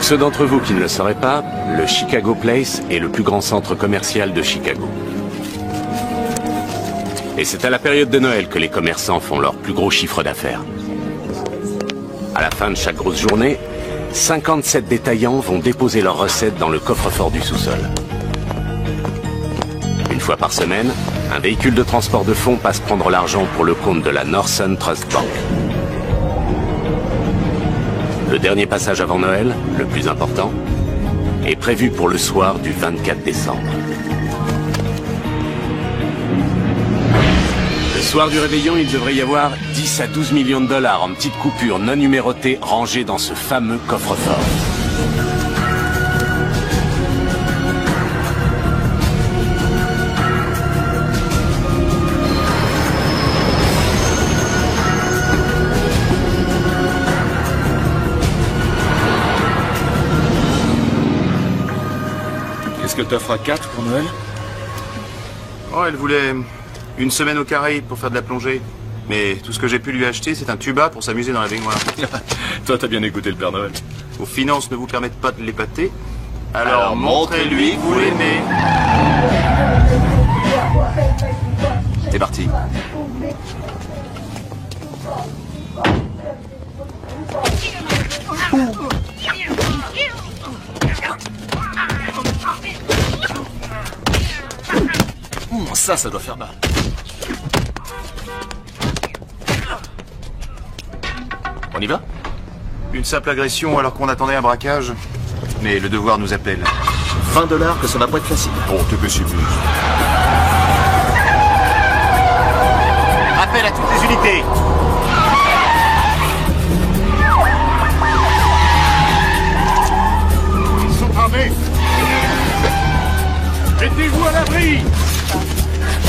ceux d'entre vous qui ne le sauraient pas, le Chicago Place est le plus grand centre commercial de Chicago. Et c'est à la période de Noël que les commerçants font leur plus gros chiffre d'affaires. À la fin de chaque grosse journée, 57 détaillants vont déposer leurs recettes dans le coffre-fort du sous-sol. Une fois par semaine, un véhicule de transport de fonds passe prendre l'argent pour le compte de la Northern Trust Bank. Le dernier passage avant Noël, le plus important, est prévu pour le soir du 24 décembre. Le soir du réveillon, il devrait y avoir 10 à 12 millions de dollars en petites coupures non numérotées rangées dans ce fameux coffre-fort. Qu'est-ce que t'offres à 4 pour Noël? Oh, elle voulait une semaine aux Caraïbes pour faire de la plongée. Mais tout ce que j'ai pu lui acheter, c'est un tuba pour s'amuser dans la baignoire. Toi, t'as bien écouté le Père Noël. Vos finances ne vous permettent pas de l'épater. Alors montrez-lui que vous l'aimez. C'est parti. Ça doit faire mal. On y va? Une simple agression alors qu'on attendait un braquage. Mais le devoir nous appelle. 20 $, que ça va pas être facile. Oh, t'es pessimiste. Appel à toutes les unités. Ils sont armés. Mettez-vous à l'abri.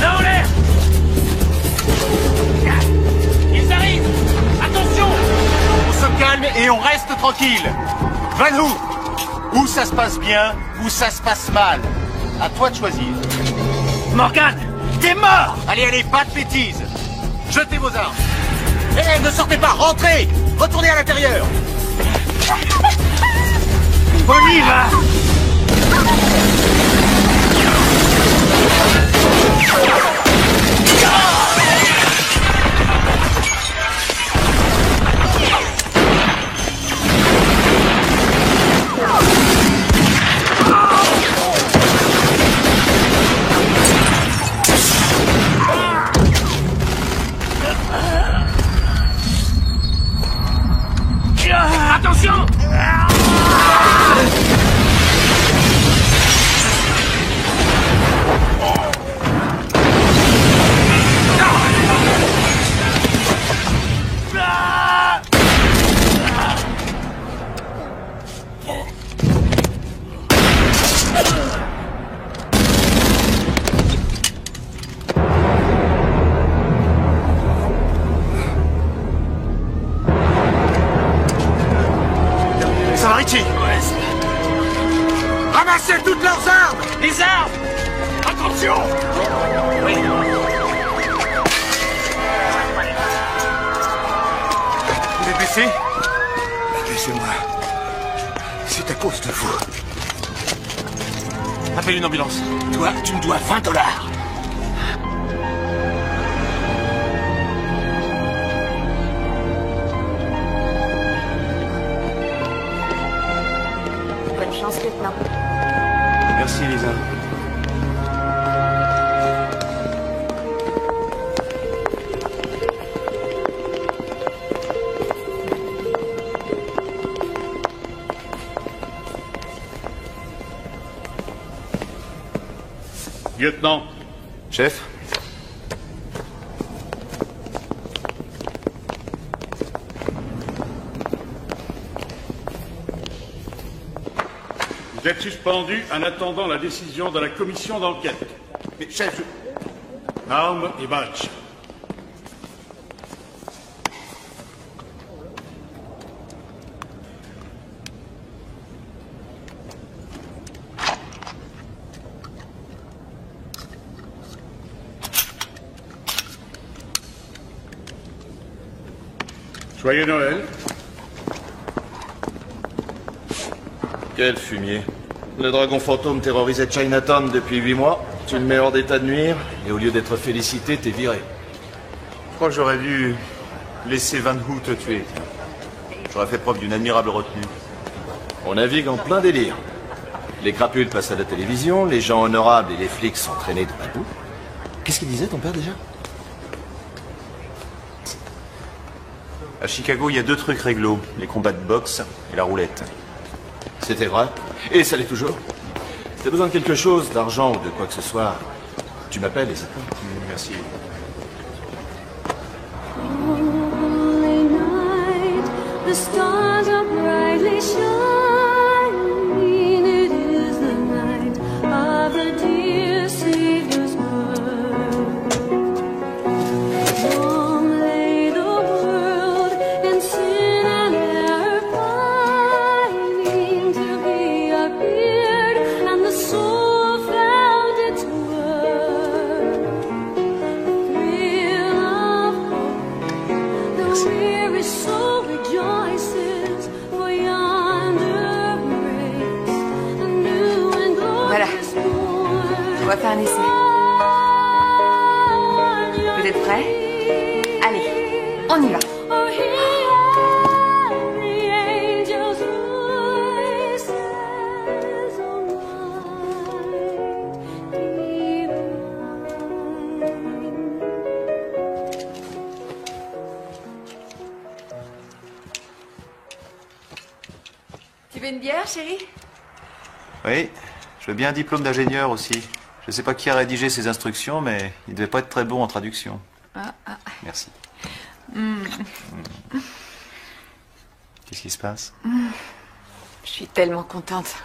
Là en l'air. Ils arrivent. Attention. On se calme et on reste tranquille. Vanou, où ça se passe bien, où ça se passe mal. À toi de choisir. Morgan, t'es mort. Allez, allez, pas de bêtises. Jetez vos armes. Eh, ne sortez pas, rentrez. Retournez à l'intérieur. On y va. Attention! Ça va, Richie? Ramassez toutes leurs armes! Les armes! Attention! Oui. Vous êtes blessé? Laissez-moi. C'est à cause de vous. Appelle une ambulance. Toi, tu me dois 20 $. Bonne chance, lieutenant. Merci, Elisa. Lieutenant. Chef? Vous êtes suspendu en attendant la décision de la commission d'enquête. Mais chef, Armes et badge. Joyeux Noël. Quel fumier. Le dragon fantôme terrorisait Chinatown depuis 8 mois. Tu le mets hors d'état de nuire, et au lieu d'être félicité, t'es viré. Je crois que j'aurais dû laisser Van Hu te tuer. J'aurais fait preuve d'une admirable retenue. On navigue en plein délire. Les crapules passent à la télévision, les gens honorables et les flics sont traînés dans la boue. Qu'est-ce qu'il disait, ton père, déjà? À Chicago, il y a 2 trucs réglo. Les combats de boxe et la roulette. C'était vrai. Et ça l'est toujours. Si t'as besoin de quelque chose, d'argent ou de quoi que ce soit, tu m'appelles et ça peut. Merci. Holy night, the stars are brightly shining. It is the night of the dear Savior's birth. Long lay the world in sin and error pining to be appeared, and the soul felt its worth. Thrill of the weary soul rejoices, for yonder breaks the new and glorious morn. On va faire un essai. Vous êtes prêts? Allez, on y va. Oh, hear the angels' voices, oh, night divine. Tu veux une bière, chérie? Oui, je veux bien un diplôme d'ingénieur aussi. Je sais pas qui a rédigé ces instructions, mais il devait pas être très bon en traduction. Merci. Qu'est-ce qui se passe? Je suis tellement contente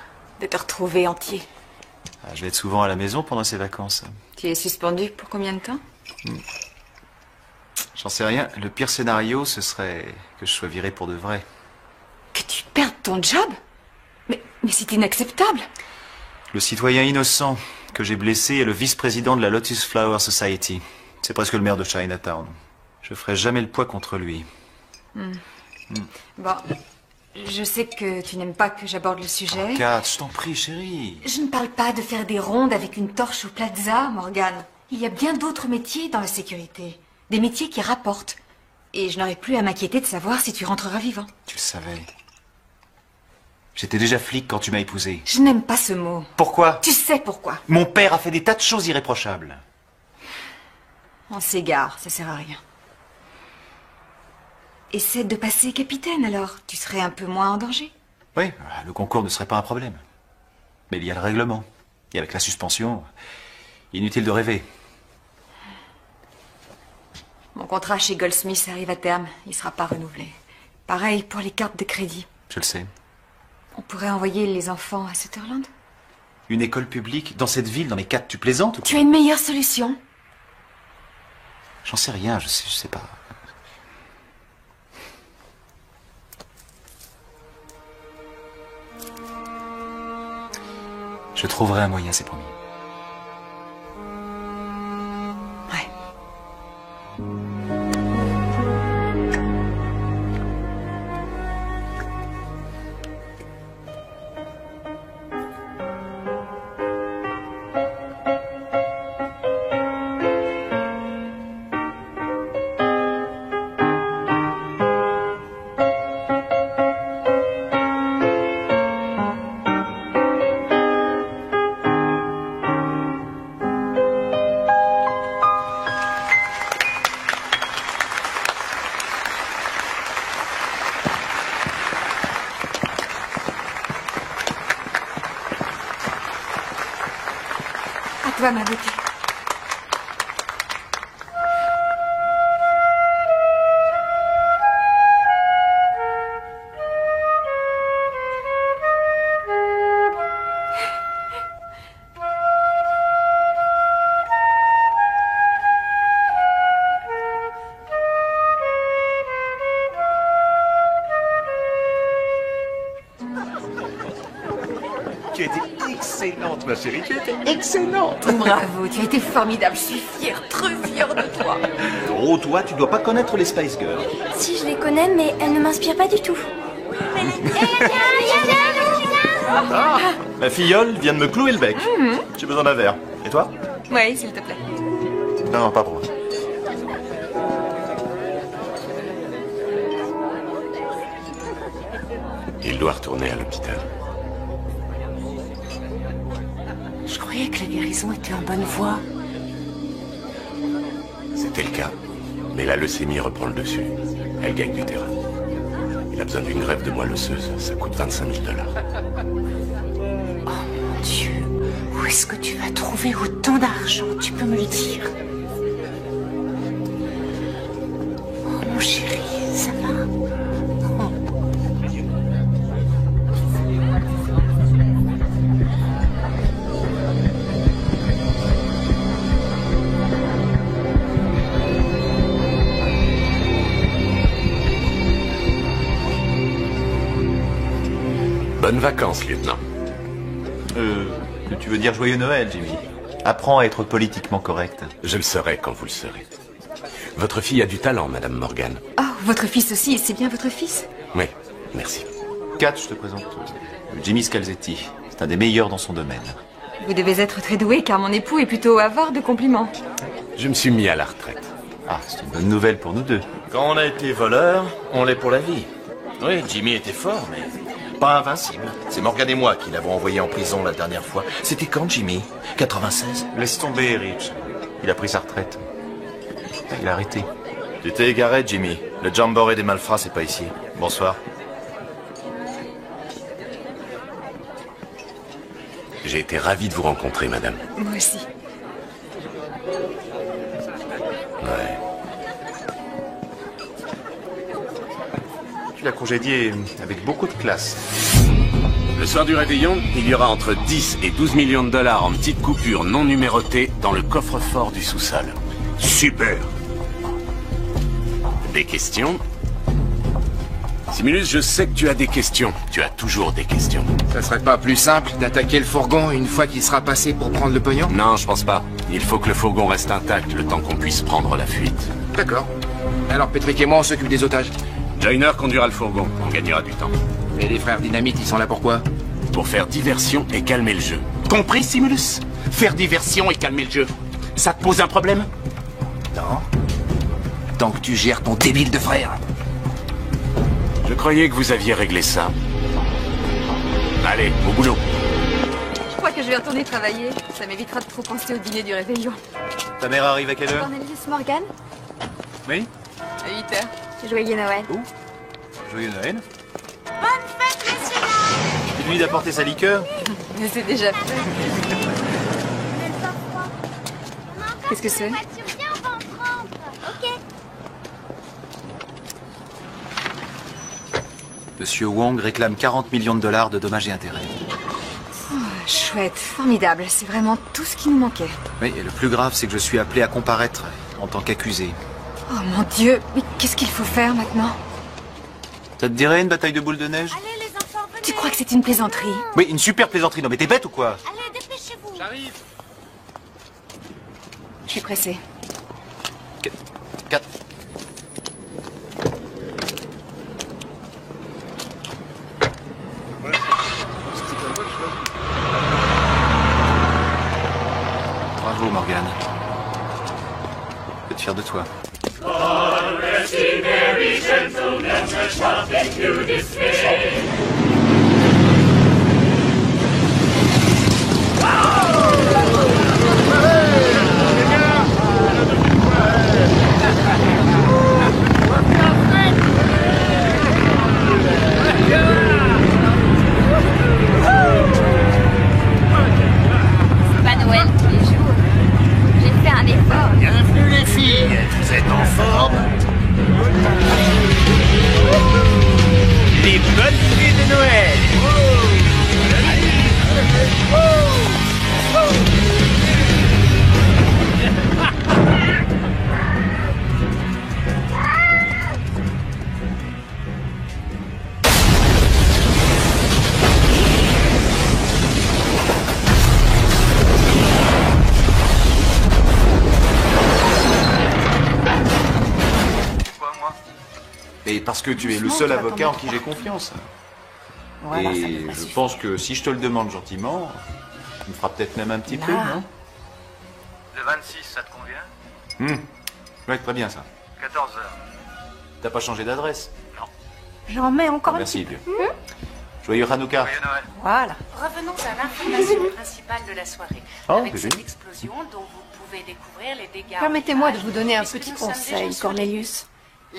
de te retrouver entier. Je vais être souvent à la maison pendant ces vacances. Tu es suspendu pour combien de temps? J'en sais rien. Le pire scénario, ce serait que je sois viré pour de vrai. Que tu perdes ton job? Mais c'est inacceptable. Le citoyen innocent que j'ai blessé est le vice-président de la Lotus Flower Society. C'est presque le maire de Chinatown. Je ferai jamais le poids contre lui. Bon, je sais que tu n'aimes pas que j'aborde le sujet. Kat, je t'en prie, chérie. Je ne parle pas de faire des rondes avec une torche au plaza, Morgane. Il y a bien d'autres métiers dans la sécurité. Des métiers qui rapportent. Et je n'aurai plus à m'inquiéter de savoir si tu rentreras vivant. Tu le savais. J'étais déjà flic quand tu m'as épousé. Je n'aime pas ce mot. Pourquoi? Tu sais pourquoi. Mon père a fait des tas de choses irréprochables. On s'égare, ça sert à rien. Essaie de passer capitaine alors. Tu serais un peu moins en danger. Oui, le concours ne serait pas un problème. Mais il y a le règlement. Et avec la suspension, inutile de rêver. Mon contrat chez Goldsmith arrive à terme. Il ne sera pas renouvelé. Pareil pour les cartes de crédit. Je le sais. On pourrait envoyer les enfants à Sutherland? Une école publique dans cette ville, dans les 4, tu plaisantes ou quoi? Tu as une meilleure solution? J'en sais rien, je sais pas. Je trouverai un moyen, c'est promis. Ouais. À toi, ma beauté. Tu as été excellente, ma chérie. Tu as été excellente. Bravo, tu as été formidable. Je suis fière, très fière de toi. Oh, toi, tu dois pas connaître les Spice Girls. Si, je les connais, mais elles ne m'inspirent pas du tout. Ah, ma filleule vient de me clouer le bec. J'ai besoin d'un verre. Et toi? Oui, s'il te plaît. Non, pas pour moi. Il doit retourner à l'hôpital. Je croyais que la guérison était en bonne voie. C'était le cas. Mais la leucémie reprend le dessus. Elle gagne du terrain. Il a besoin d'une greffe de moelle osseuse. Ça coûte 25 000 $. Oh mon Dieu, où est-ce que tu vas trouver autant d'argent? Tu peux me le dire? Oh mon chéri, ça va? Oh. Bonnes vacances, lieutenant. Tu veux dire joyeux Noël, Jimmy? Apprends à être politiquement correct. Je le serai quand vous le serez. Votre fille a du talent, Madame Morgan. Oh, votre fils aussi, c'est bien votre fils? Oui, merci. Kat, je te présente Jimmy Scalzetti. C'est un des meilleurs dans son domaine. Vous devez être très doué car mon époux est plutôt avare de compliments. Je me suis mis à la retraite. Ah, c'est une bonne nouvelle pour nous deux. Quand on a été voleur, on l'est pour la vie. Oui, Jimmy était fort, mais pas invincible. C'est Morgan et moi qui l'avons envoyé en prison la dernière fois. C'était quand, Jimmy? 96? Laisse tomber, Rich. Il a pris sa retraite. Il a arrêté. Tu t'es égaré, Jimmy. Le jamboree des malfrats, c'est pas ici. Bonsoir. J'ai été ravi de vous rencontrer, madame. Moi aussi. Ouais. Tu l'as congédié avec beaucoup de classe. Le soir du réveillon, il y aura entre 10 et 12 millions de $, en petites coupures non numérotées dans le coffre-fort du sous-sol. Super! Des questions? Simulus, je sais que tu as des questions. Tu as toujours des questions. Ça serait pas plus simple d'attaquer le fourgon une fois qu'il sera passé pour prendre le pognon? Non, je pense pas. Il faut que le fourgon reste intact le temps qu'on puisse prendre la fuite. D'accord. Alors Patrick et moi on s'occupe des otages. Joyner conduira le fourgon. On gagnera du temps. Et les frères Dynamite, ils sont là pourquoi? Pour faire diversion et calmer le jeu. Compris, Simulus? Faire diversion et calmer le jeu. Ça te pose un problème? Non. Tant que tu gères ton débile de frère. Je croyais que vous aviez réglé ça. Allez, au boulot. Je crois que je vais retourner travailler. Ça m'évitera de trop penser au dîner du réveillon. Ta mère arrive à quelle heure? Cornelius Morgan? Oui. À 8h. Joyeux Noël. Joyeux Noël. Bonne fête, messieurs! Tu lui d'apporter sa liqueur? Mais c'est déjà fait. Qu'est-ce que c'est? Monsieur Wong réclame 40 millions de $ de dommages et intérêts. Oh, chouette, formidable. C'est vraiment tout ce qui nous manquait. Oui, et le plus grave, c'est que je suis appelé à comparaître en tant qu'accusé. Oh mon Dieu, mais qu'est-ce qu'il faut faire maintenant? Ça te dirait une bataille de boules de neige? Allez, les enfants, venez. Tu crois que c'est une plaisanterie? Oui, une super plaisanterie. Non mais t'es bête ou quoi? Allez, dépêchez-vous. J'arrive. Je suis pressée. 4. Bravo, Morgan. Je peux être fier de toi. Pas Noël tous les jours. J'ai fait un effort. Bienvenue les filles, vous êtes en forme? Les bonnes nuits de Noël! Et parce que tu es le seul avocat en qui j'ai confiance. Voilà, ça Et devrait je suffire. pense que si je te le demande gentiment, tu me feras peut-être même un petit Là. prix, non? Le 26, ça te convient? Ouais, très bien ça. 14h. T'as pas changé d'adresse? J'en mets encore un Merci, petit peu. vieux. Joyeux Hanouka. Voilà. Revenons à l'information principale de la soirée. Oh, avec bébé. cette explosion dont vous pouvez découvrir les dégâts. Permettez-moi de au vous donner un visage, petit puisque nous sommes conseil, déjà sur Cornelius.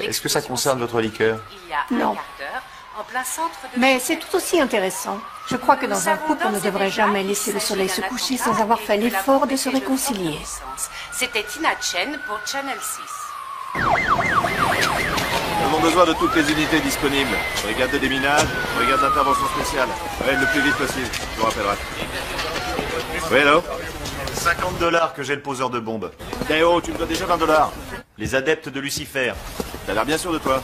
Est-ce que ça concerne votre liqueur? Il y a Non. un quart d'heure, en plein centre de Mais c'est tout aussi intéressant. Je crois que dans un couple, on ne devrait jamais laisser le soleil se coucher sans avoir fait l'effort de se réconcilier. C'était Tina Chen pour Channel 6. Nous avons besoin de toutes les unités disponibles. Brigade de déminage, brigade d'intervention spéciale. Ouais, le plus vite possible, je vous rappellerai. Oui, allô? $50 que j'ai le poseur de bombes. Théo, tu me dois déjà $20. Les adeptes de Lucifer. T'as l'air bien sûr de toi.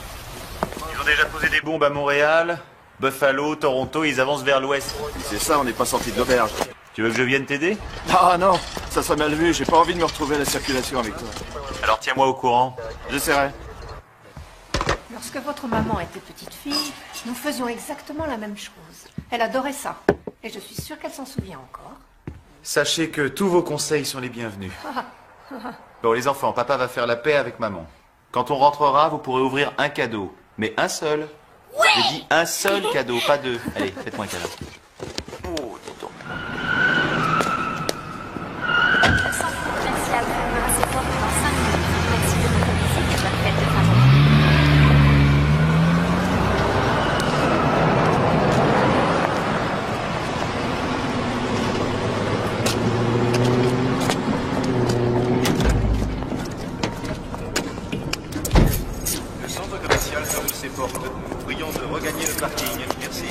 Ils ont déjà posé des bombes à Montréal, Buffalo, Toronto, ils avancent vers l'ouest. C'est ça, on n'est pas sorti de l'auberge. Tu veux que je vienne t'aider? Ah non, ça serait mal vu, j'ai pas envie de me retrouver à la circulation avec toi. Alors tiens-moi au courant. J'essaierai. Lorsque votre maman était petite fille, nous faisions exactement la même chose. Elle adorait ça. Et je suis sûre qu'elle s'en souvient encore. Sachez que tous vos conseils sont les bienvenus. Bon, les enfants, papa va faire la paix avec maman. Quand on rentrera, vous pourrez ouvrir un cadeau. Mais un seul. Ouais. Je dis un seul cadeau, pas deux. Allez, faites-moi un câlin. Oh, dis donc. Le centre commercial fermera ses portes dans 5 minutes. Merci de votre visite et bonne fête de fin d'année. Le centre commercial ferme ses portes. Prions de regagner le parking. Merci.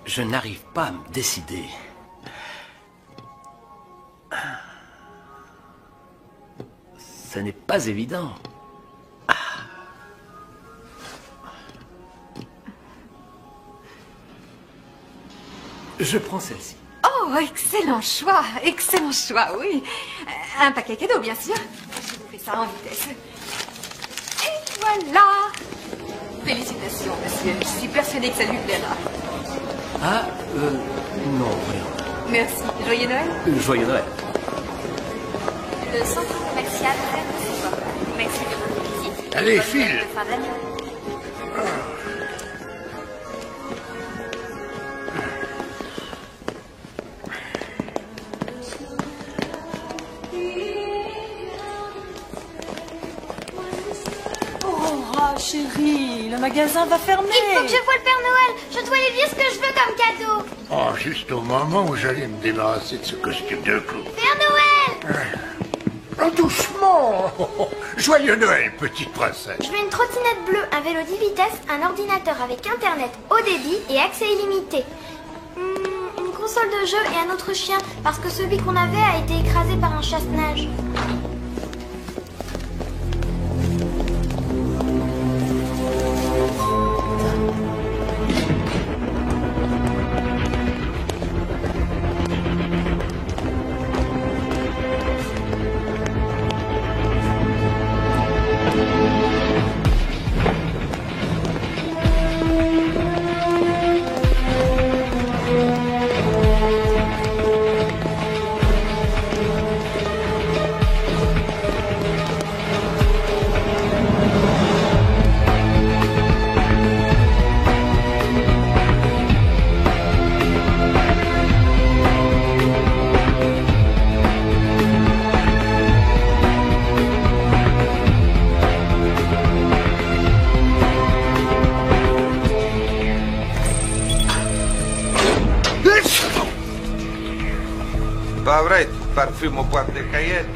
Je n'arrive pas à me décider. Ce n'est pas évident. Je prends celle-ci. Oh, excellent choix, oui. Un paquet cadeau, bien sûr. Je vous fais ça en vitesse. Et voilà. Félicitations, monsieur. Je suis persuadée que ça lui plaira. Ah, non, rien. Merci. Joyeux Noël. Joyeux Noël. Le centre commercial ferme ses portes. Merci de votre visite. et Allez, bonne fête file. de fin d'année. Oh, chérie, le magasin va fermer. Il faut que je voie le Père Noël. Je dois lui dire ce que je veux comme cadeau. Oh, juste au moment où j'allais me débarrasser de ce costume de clown. Père Noël! Oh, doucement! Joyeux Noël, petite princesse. Je veux une trottinette bleue, un vélo 10 vitesses, un ordinateur avec internet haut débit et accès illimité. Une console de jeu et un autre chien, parce que celui qu'on avait a été écrasé par un chasse-neige. Pas vrai, parfume aux boîtes de Cayenne.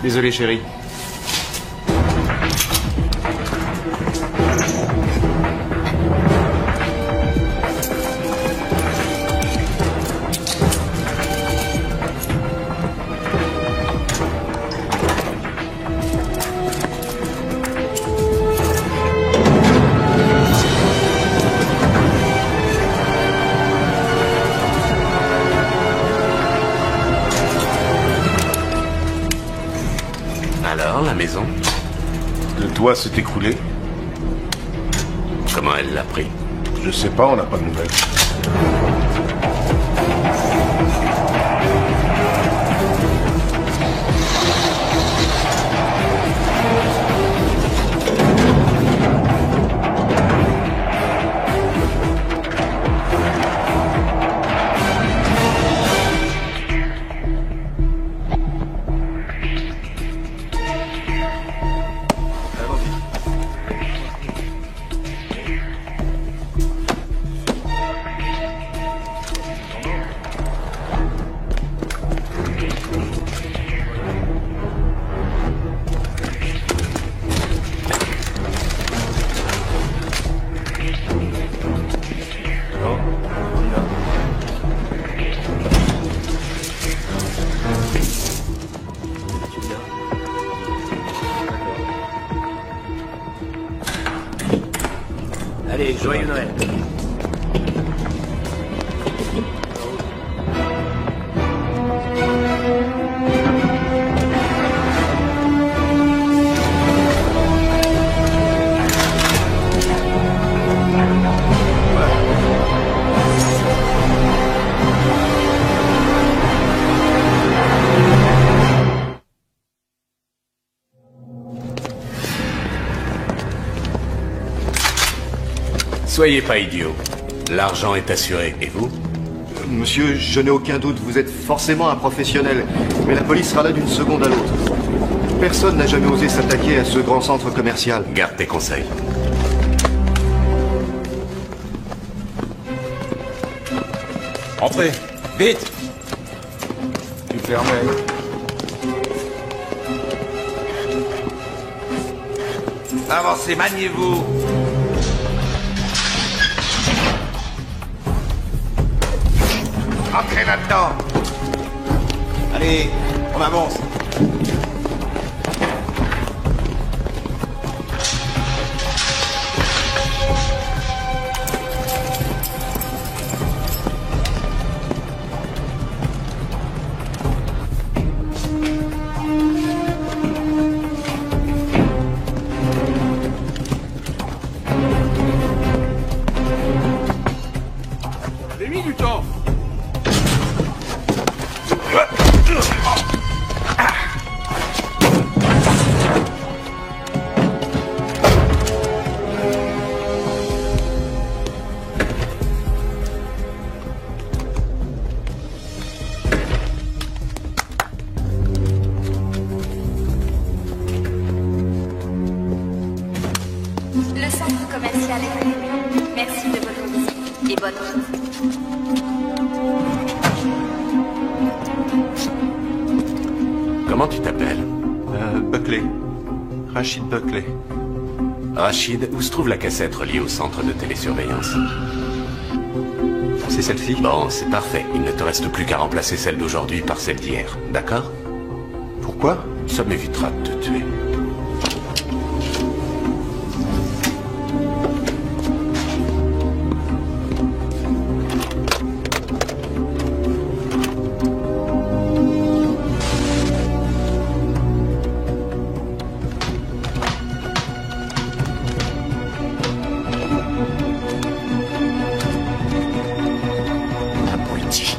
Désolé, chérie. Alors, la maison? Le toit s'est écroulé. Comment elle l'a pris? Je sais pas, on n'a pas de nouvelles. Allez, joyeux Noël. Soyez pas idiot. L'argent est assuré. Et vous? Monsieur, je n'ai aucun doute, vous êtes forcément un professionnel. Mais la police sera là d'une seconde à l'autre. Personne n'a jamais osé s'attaquer à ce grand centre commercial. Garde tes conseils. Entrez, vite! Tu fermais. Avancez, maniez-vous. Entrez là-dedans. Allez, on avance. J'ai mis du temps. Le centre commercial est fermé. Merci de votre visite et bonne route. Comment tu t'appelles? Buckley. Rachid Buckley. Rachid, où se trouve la cassette reliée au centre de télésurveillance? C'est celle-ci? Bon, c'est parfait. Il ne te reste plus qu'à remplacer celle d'aujourd'hui par celle d'hier. D'accord? Pourquoi? Ça m'évitera de te tuer. Abruti.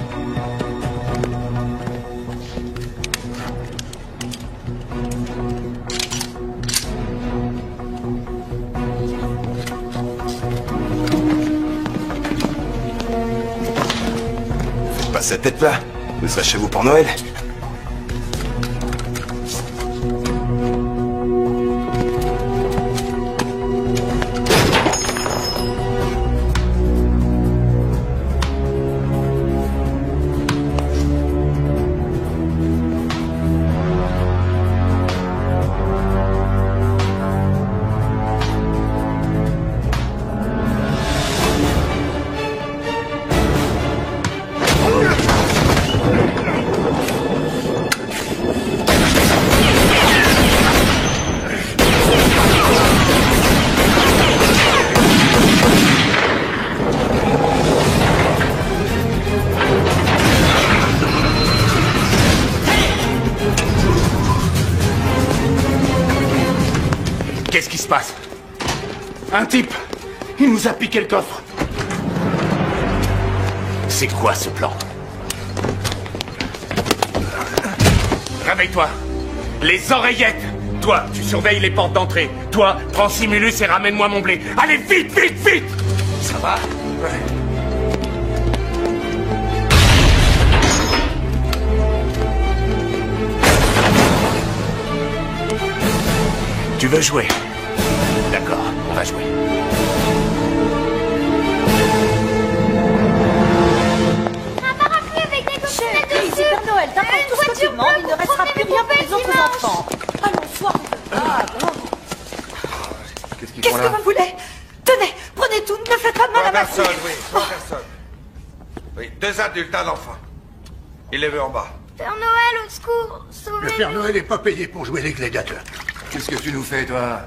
Faites pas cette tête-là. Vous serez chez vous pour Noël. Qu'est-ce qui se passe? Un type, il nous a piqué le coffre. C'est quoi ce plan? Réveille-toi. Les oreillettes. Toi, tu surveilles les portes d'entrée. Toi, prends Simulus et ramène-moi mon blé. Allez, vite, vite, vite! Ça va? Ouais. Tu veux jouer? D'accord, on va jouer. Un parapluie avec des coccinettes dessus. C'est Père Noël, t'apportes tout ce que tu demandes, il ne restera plus rien pour les autres enfants. Allons, sois Qu'est-ce que vous voulez? Tenez, prenez tout, ne faites pas de mal à ma fille. Personne, oui, trois personnes. Oui, 2 adultes, un enfant. Il les veut en bas. Père Noël, au secours, Le sauvez-nous. Père Noël n'est pas payé pour jouer les gladiateurs. Qu'est-ce que tu nous fais, toi?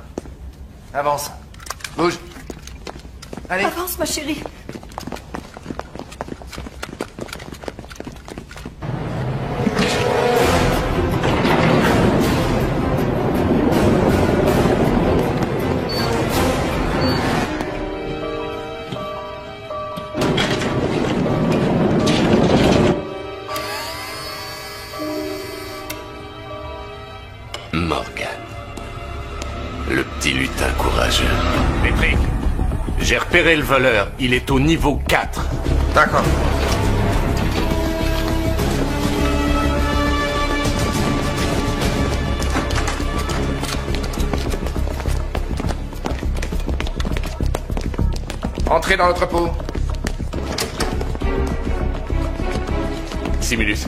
Avance. Bouge. Allez. Avance, ma chérie. Morgan. Le petit lutin courageux. Patrick, j'ai repéré le voleur. Il est au niveau 4. D'accord. Entrez dans l'entrepôt. Simulus.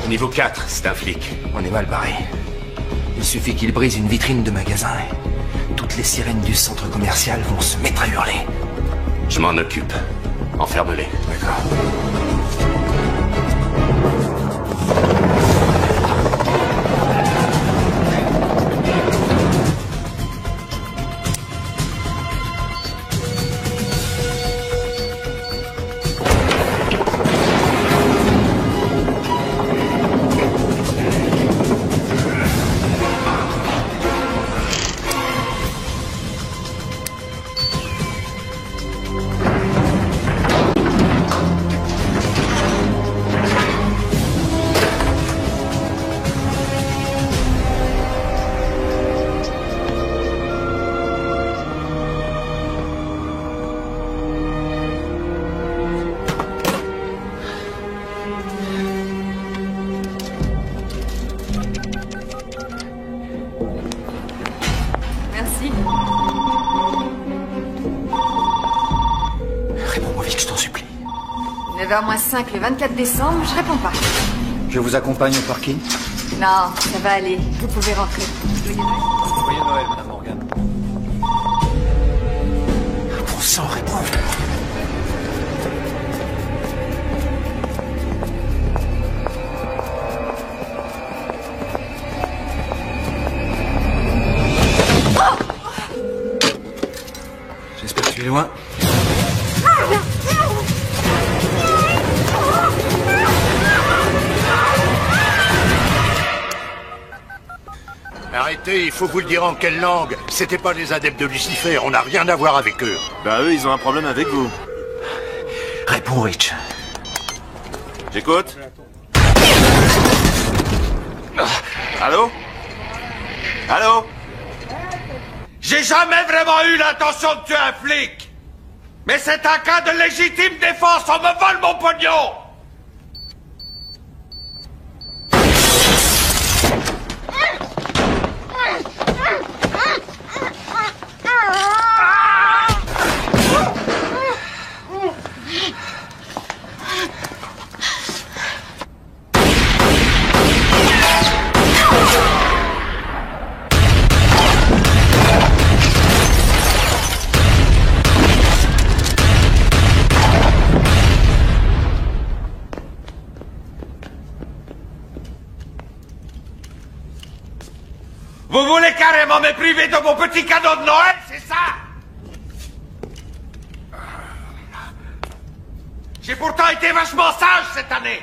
Niveau 4, c'est un flic. On est mal barré. Il suffit qu'il brise une vitrine de magasin et toutes les sirènes du centre commercial vont se mettre à hurler. Je m'en occupe. Enferme-les. D'accord. Merci. Réponds-moi vite, je t'en supplie. 9h-5 le 24 décembre, je réponds pas. Je vous accompagne au parking? Non, ça va aller. Vous pouvez rentrer. Joyeux Noël, Madame Morgan. Bon sang, réponds. J'espère que tu es loin. Arrêtez, il faut vous le dire en quelle langue. C'était pas les adeptes de Lucifer, on n'a rien à voir avec eux. Bah eux, ils ont un problème avec vous. Réponds, Rich. J'écoute. Allô? Allô? J'ai jamais vraiment eu l'intention de tuer un flic. Mais c'est un cas de légitime défense, on me vole mon pognon. Vous voulez carrément me priver de mon petit cadeau de Noël, c'est ça? J'ai pourtant été vachement sage cette année.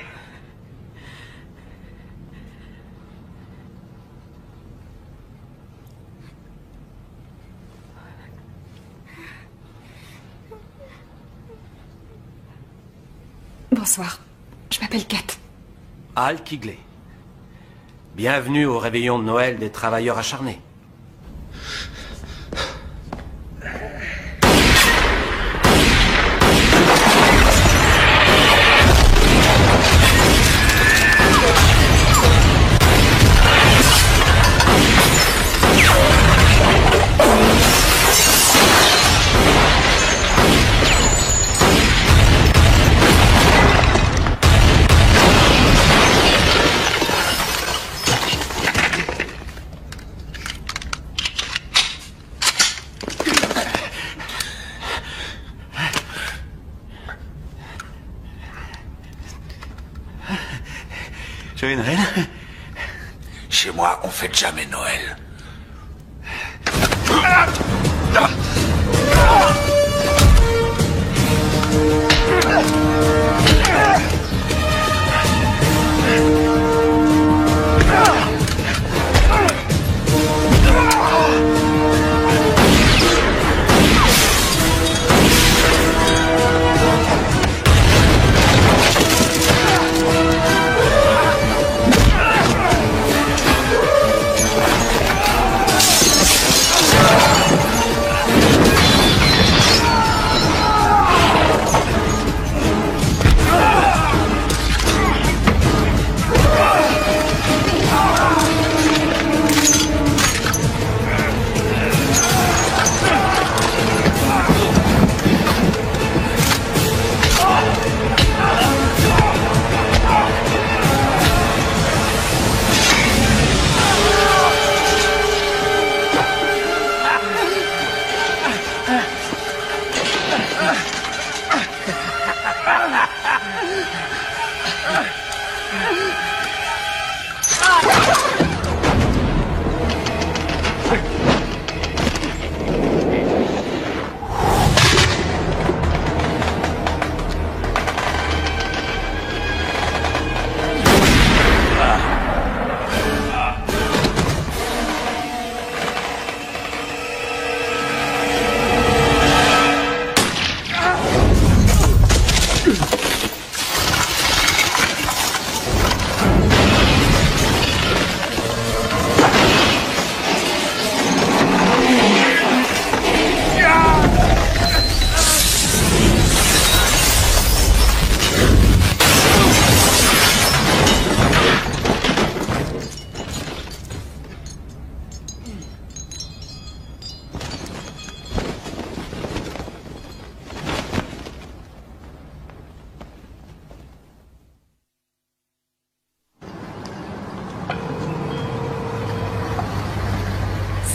Bonsoir. Je m'appelle Kat. Al Kigley. Bienvenue au réveillon de Noël des travailleurs acharnés. Joyeux Noël. Chez moi, on fête jamais Noël.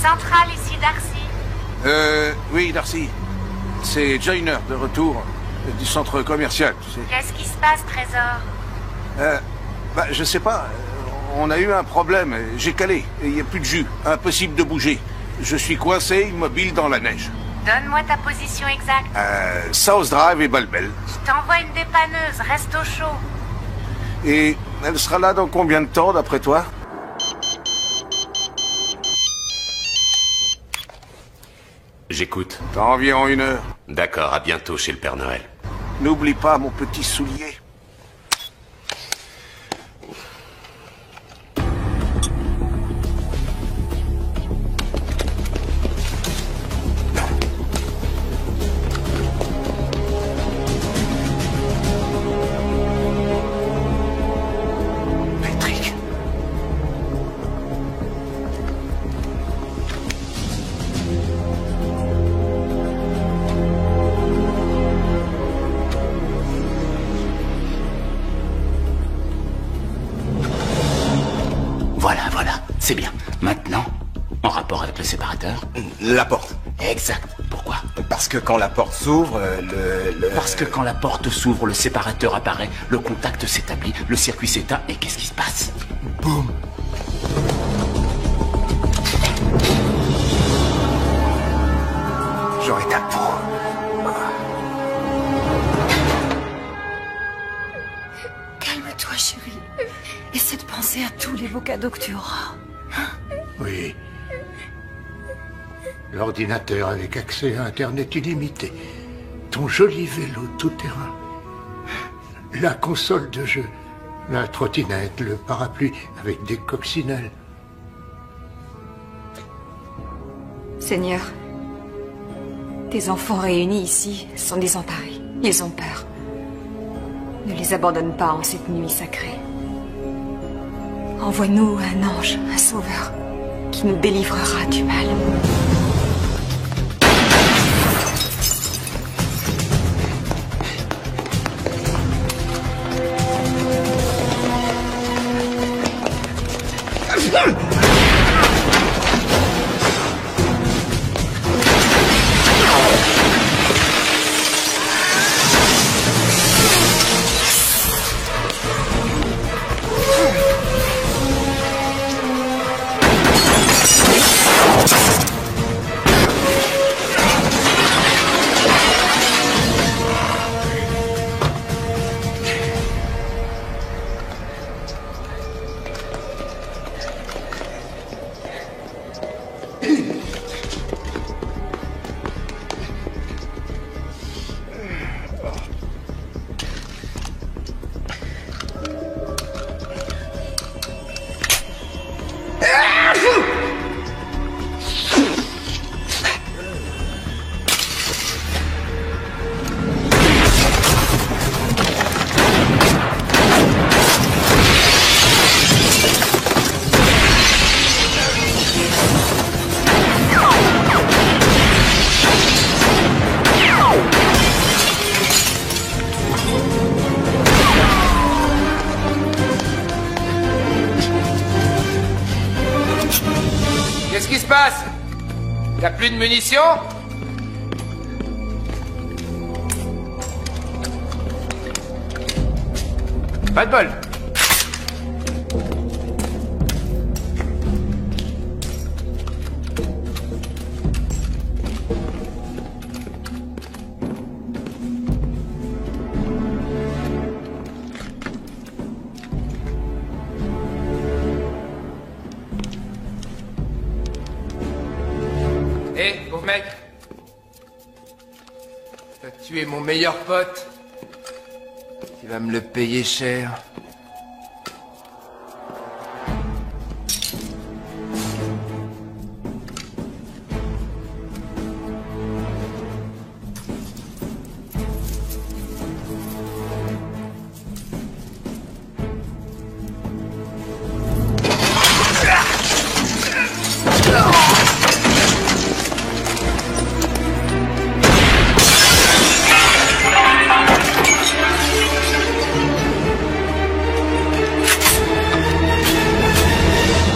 Centrale, ici Darcy. Oui, Darcy. C'est Joyner, de retour du centre commercial, tu sais. Qu'est-ce qui se passe, Trésor? Je sais pas. On a eu un problème. J'ai calé. Il n'y a plus de jus. Impossible de bouger. Je suis coincé, immobile dans la neige. Donne-moi ta position exacte. South Drive et Balbel. Je t'envoie une dépanneuse, reste au chaud. Et elle sera là dans combien de temps, d'après toi? J'écoute. Dans environ 1 heure. D'accord, à bientôt chez le Père Noël. N'oublie pas mon petit soulier. Voilà, c'est bien. Maintenant, en rapport avec le séparateur. La porte. Exact. Pourquoi? Parce que quand la porte s'ouvre, Parce que quand la porte s'ouvre, le séparateur apparaît, le contact s'établit, le circuit s'éteint, et qu'est-ce qui se passe? Boum. J'aurai ta peau. Calme-toi, chérie. Essaie de penser à tous les beaux cadeaux que tu auras. Oui. L'ordinateur avec accès à Internet illimité. Ton joli vélo tout-terrain. La console de jeu, la trottinette, le parapluie avec des coccinelles. Seigneur, tes enfants réunis ici sont désemparés. Ils ont peur. Ne les abandonne pas en cette nuit sacrée. Envoie-nous un ange, un sauveur, qui nous délivrera du mal. Qu'est-ce qui se passe? T'as plus de munitions? Pas de bol. Hé, pauvre mec. T'as tué mon meilleur pote. Tu vas me le payer cher.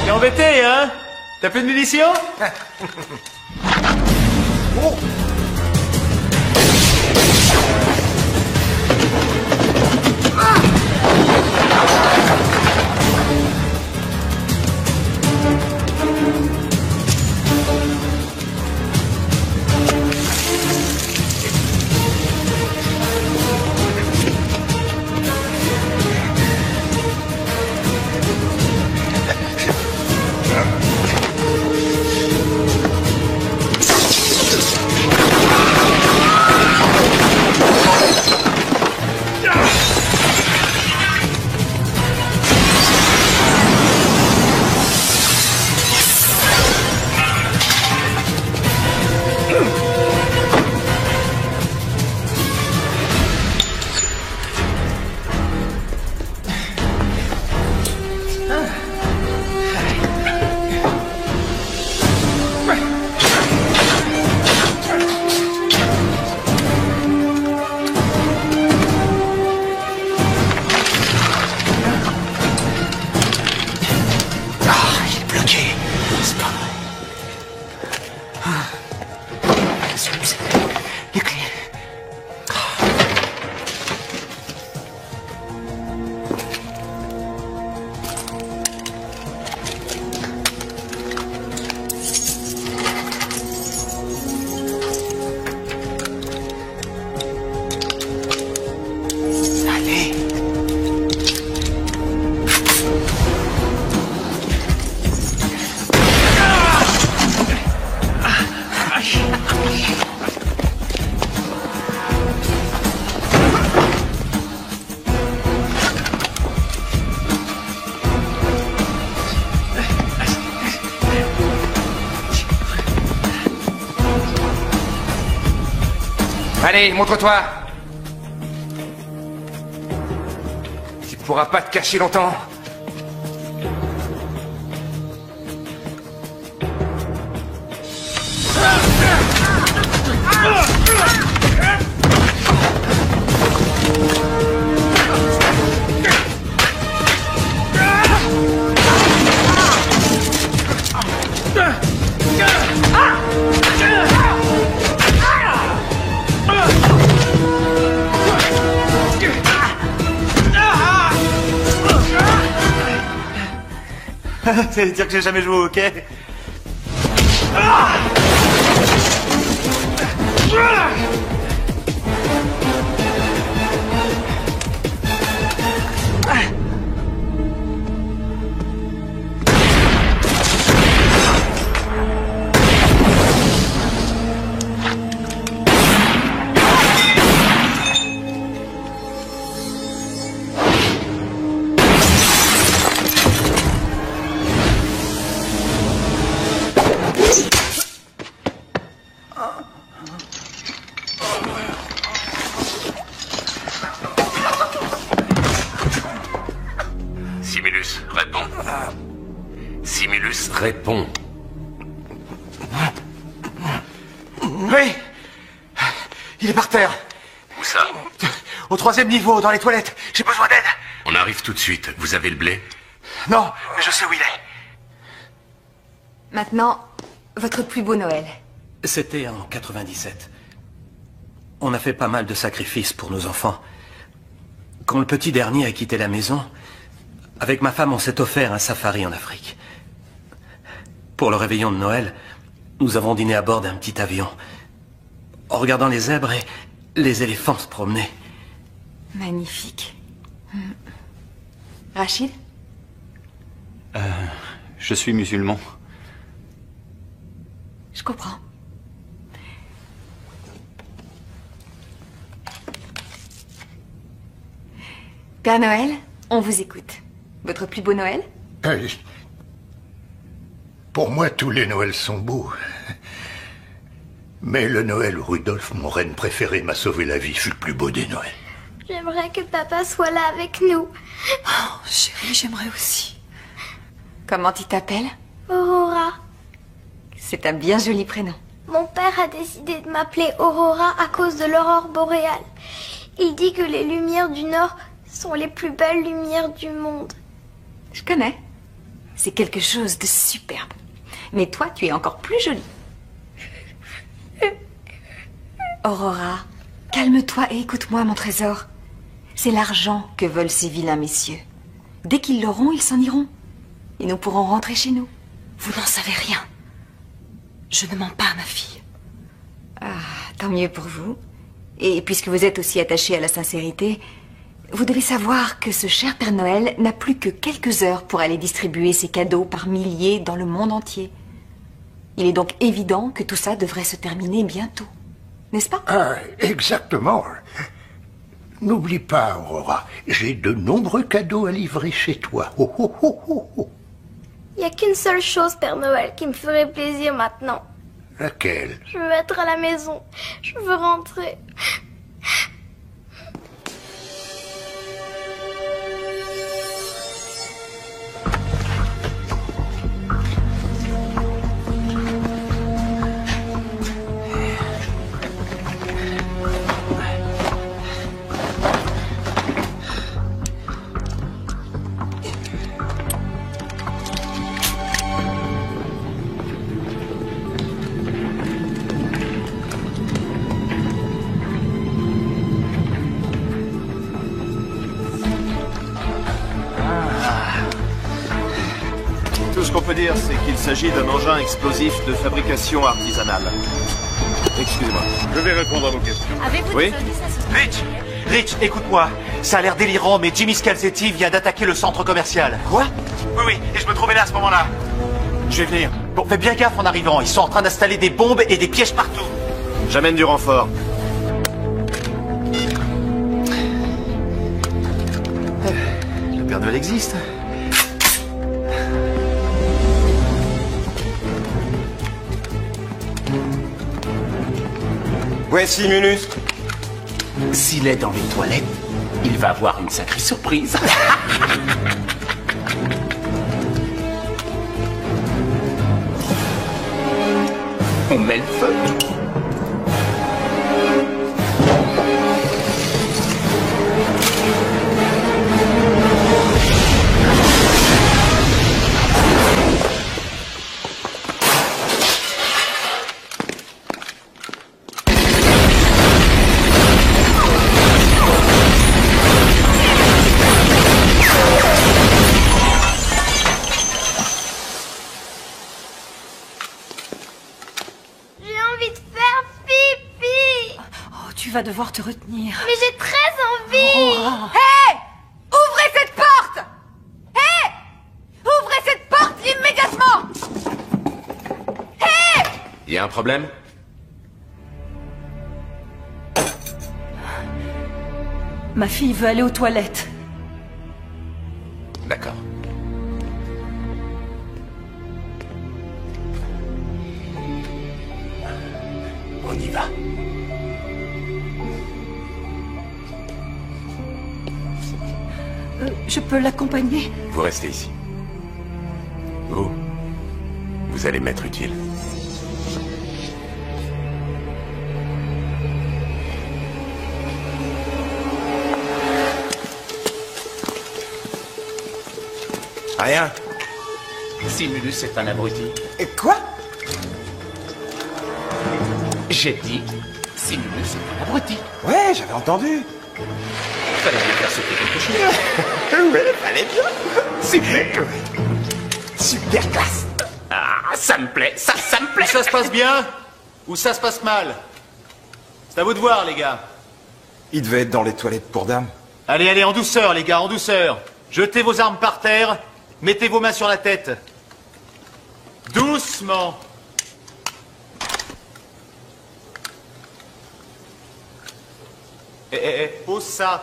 T'es embêté, hein? T'as plus de munitions? Oh. Allez, montre-toi. Tu pourras pas te cacher longtemps. Ça veut dire que j'ai jamais joué au hockey. Simulus, réponds. Simulus, réponds. Oui. Il est par terre. Où ça? Au 3e niveau, dans les toilettes. J'ai besoin d'aide. On arrive tout de suite. Vous avez le blé? Non, mais je sais où il est. Maintenant, votre plus beau Noël. C'était en 97. On a fait pas mal de sacrifices pour nos enfants. Quand le petit dernier a quitté la maison, avec ma femme, on s'est offert un safari en Afrique. Pour le réveillon de Noël, nous avons dîné à bord d'un petit avion, en regardant les zèbres et les éléphants se promener. Magnifique. Rachid? Je suis musulman. Je comprends. Père Noël, on vous écoute. Votre plus beau Noël? Pour moi, tous les Noëls sont beaux. Mais le Noël où Rudolf, mon reine préféré, m'a sauvé la vie, fut le plus beau des Noëls. J'aimerais que papa soit là avec nous. Oh, chérie, j'aimerais aussi. Comment tu t'appelles? Aurora. C'est un bien joli prénom. Mon père a décidé de m'appeler Aurora à cause de l'aurore boréale. Il dit que les lumières du Nord sont les plus belles lumières du monde. Je connais. C'est quelque chose de superbe. Mais toi, tu es encore plus jolie. Aurora, calme-toi et écoute-moi, mon trésor. C'est l'argent que veulent ces vilains messieurs. Dès qu'ils l'auront, ils s'en iront. Et nous pourrons rentrer chez nous. Vous n'en savez rien. Je ne mens pas à ma fille. Ah, tant mieux pour vous. Et puisque vous êtes aussi attaché à la sincérité, vous devez savoir que ce cher Père Noël n'a plus que quelques heures pour aller distribuer ses cadeaux par milliers dans le monde entier. Il est donc évident que tout ça devrait se terminer bientôt. N'est-ce pas? Ah, exactement. N'oublie pas, Aurora, j'ai de nombreux cadeaux à livrer chez toi. Oh, oh, oh, oh, oh. Il n'y a qu'une seule chose, Père Noël, qui me ferait plaisir maintenant. Laquelle? Je veux être à la maison. Je veux rentrer. Tout ce qu'on peut dire, c'est qu'il s'agit d'un engin explosif de fabrication artisanale. Excusez-moi. Je vais répondre à vos questions. Avez-vous Oui. Rich, écoute-moi. Ça a l'air délirant, mais Jimmy Scalzetti vient d'attaquer le centre commercial. Quoi? Oui, et je me trouvais là à ce moment-là. Je vais venir. Bon, fais bien gaffe en arrivant. Ils sont en train d'installer des bombes et des pièges partout. J'amène du renfort. Le Père Noël existe. Ouais, Simulus. S'il est dans les toilettes, il va avoir une sacrée surprise. On met le feu. Tu vas devoir te retenir. Mais j'ai très envie. Hé! Ouvrez cette porte! Hé! Ouvrez cette porte immédiatement! Hé! Il y a un problème? Ma fille veut aller aux toilettes. D'accord. On y va. Je peux l'accompagner? Vous restez ici. Vous allez m'être utile. Rien. Simulus est un abruti. Et quoi? J'ai dit, Simulus est un abruti. Ouais, j'avais entendu. Fallait bien faire sauter quelque chose. Ouais, fallait bien. Super. Super classe. Ah, ça me plaît, ça me plaît. Ça se passe bien ou ça se passe mal? C'est à vous de voir, les gars. Il devait être dans les toilettes pour dames. Allez, allez, en douceur, les gars, en douceur. Jetez vos armes par terre, mettez vos mains sur la tête. Doucement. Pose ça.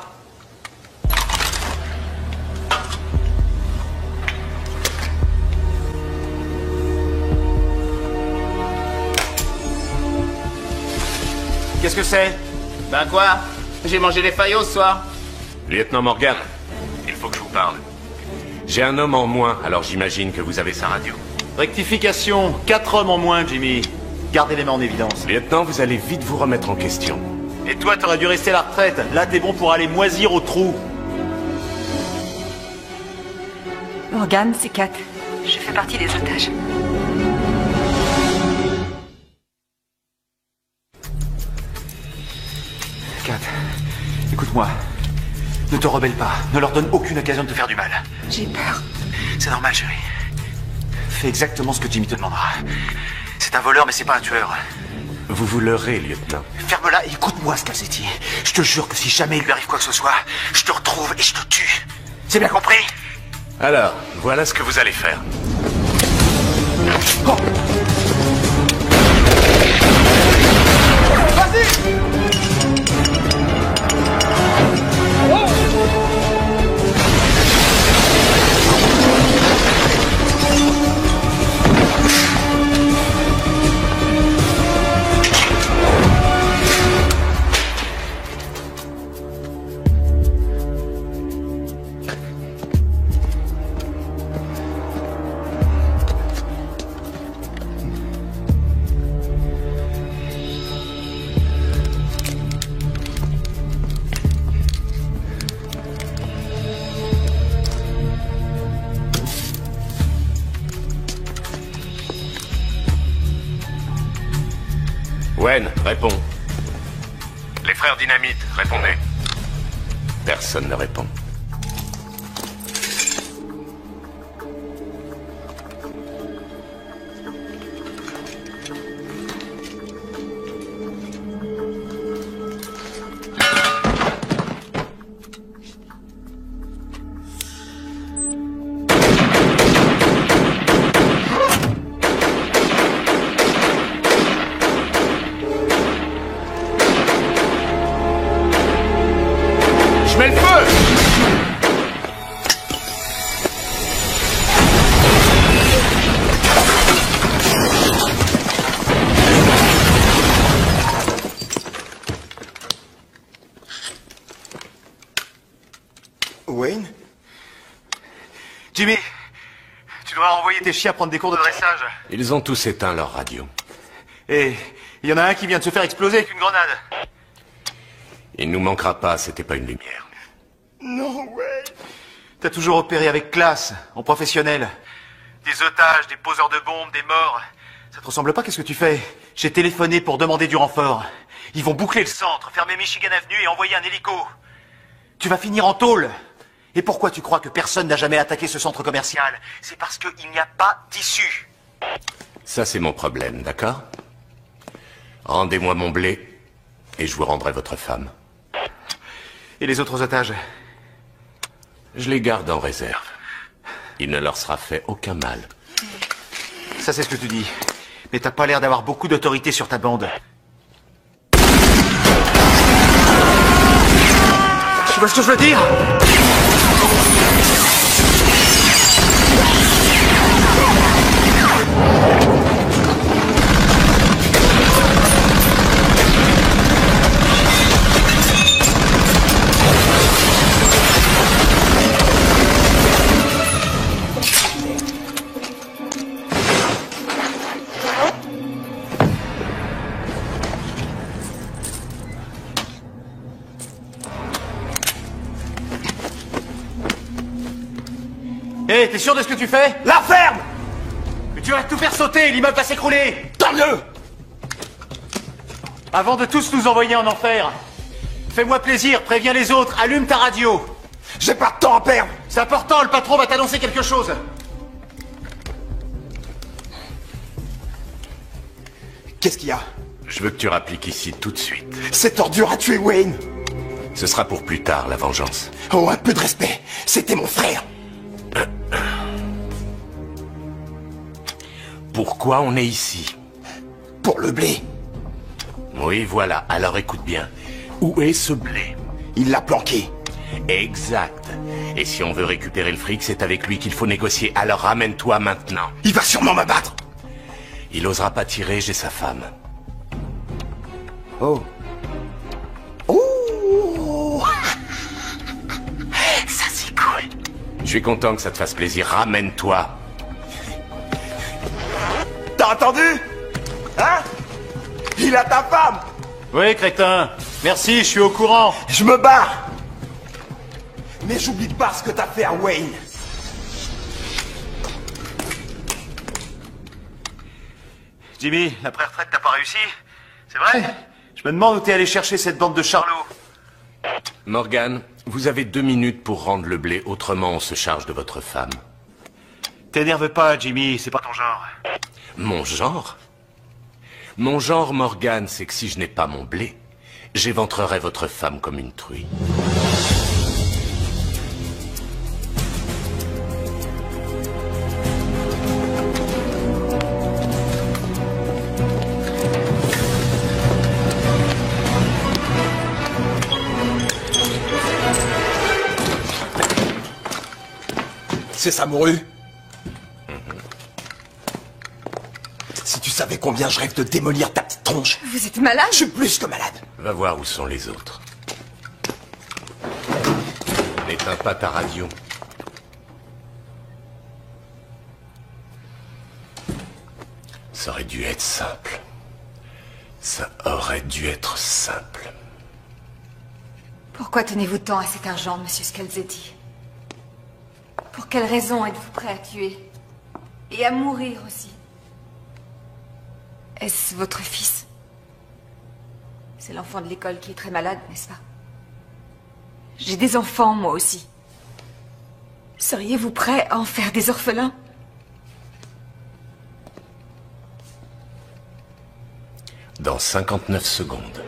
Qu'est-ce que c'est? Ben quoi? J'ai mangé des faillots ce soir. Lieutenant Morgan, il faut que je vous parle. J'ai un homme en moins, alors j'imagine que vous avez sa radio. Rectification, 4 hommes en moins, Jimmy. Gardez les mains en évidence. Lieutenant, vous allez vite vous remettre en question. Et toi, t'aurais dû rester à la retraite. Là, t'es bon pour aller moisir au trou. Morgan, c'est Kat. Je fais partie des otages. Kat, écoute-moi. Ne te rebelle pas. Ne leur donne aucune occasion de te faire du mal. J'ai peur. C'est normal, chérie. Fais exactement ce que Jimmy te demandera. C'est un voleur, mais c'est pas un tueur. Vous vous leurrez, lieutenant. Ferme-la et écoute-moi, Scalzetti. Je te jure que si jamais il lui arrive quoi que ce soit, je te retrouve et je te tue. C'est bien compris? Alors, voilà ce que vous allez faire. Oh. Wen, réponds. Les frères Dynamite, répondez. Personne ne répond. Je mets le feu! Jimmy, tu dois envoyer tes chiens prendre des cours de dressage. Ils ont tous éteint leur radio. Et il y en a un qui vient de se faire exploser avec une grenade. Il nous manquera pas, c'était pas une lumière. Non, ouais. T'as toujours opéré avec classe, en professionnel. Des otages, des poseurs de bombes, des morts. Ça te ressemble pas, qu'est-ce que tu fais? J'ai téléphoné pour demander du renfort. Ils vont boucler le centre, fermer Michigan Avenue et envoyer un hélico. Tu vas finir en tôle. Et pourquoi tu crois que personne n'a jamais attaqué ce centre commercial? C'est parce qu'il n'y a pas d'issue. Ça, c'est mon problème, d'accord? Rendez-moi mon blé, et je vous rendrai votre femme. Et les autres otages? Je les garde en réserve. Il ne leur sera fait aucun mal. Ça, c'est ce que tu dis. Mais t'as pas l'air d'avoir beaucoup d'autorité sur ta bande. Tu vois ce que je veux dire? Hé, t'es sûr de ce que tu fais? La ferme! Mais tu vas tout faire sauter, l'immeuble va s'écrouler! Tant mieux! Avant de tous nous envoyer en enfer, fais-moi plaisir, préviens les autres, allume ta radio! J'ai pas de temps à perdre! C'est important, le patron va t'annoncer quelque chose! Qu'est-ce qu'il y a? Je veux que tu rappliques ici tout de suite. Cette ordure a tué Wayne! Ce sera pour plus tard, la vengeance. Oh, un peu de respect! C'était mon frère! Pourquoi on est ici? Pour le blé. Oui, voilà. Alors écoute bien. Où est ce blé? Il l'a planqué. Exact. Et si on veut récupérer le fric, c'est avec lui qu'il faut négocier. Alors ramène-toi maintenant. Il va sûrement m'abattre. Il osera pas tirer, j'ai sa femme. Oh. Oh. Ça c'est cool. Je suis content que ça te fasse plaisir. Ramène-toi. T'as entendu? Hein? Il a ta femme! Oui, crétin. Merci, je suis au courant. Je me barre! Mais j'oublie pas ce que t'as fait à Wayne. Jimmy, la pré-retraite t'as pas réussi? C'est vrai? Je me demande où t'es allé chercher cette bande de charlots. Morgan, vous avez 2 minutes pour rendre le blé, autrement on se charge de votre femme. T'énerve pas, Jimmy, c'est pas ton genre. Mon genre? Mon genre, Morgan, c'est que si je n'ai pas mon blé, j'éventrerai votre femme comme une truie. C'est ça, Mouru? Si tu savais combien je rêve de démolir ta petite tronche. Vous êtes malade? Je suis plus que malade. Va voir où sont les autres. N'éteins pas ta radio. Ça aurait dû être simple. Ça aurait dû être simple. Pourquoi tenez-vous tant à cet argent, monsieur Scalzetti? Pour quelle raison êtes-vous prêt à tuer? Et à mourir aussi? Est-ce votre fils? C'est l'enfant de l'école qui est très malade, n'est-ce pas? J'ai des enfants, moi aussi. Seriez-vous prêt à en faire des orphelins? Dans 59 secondes.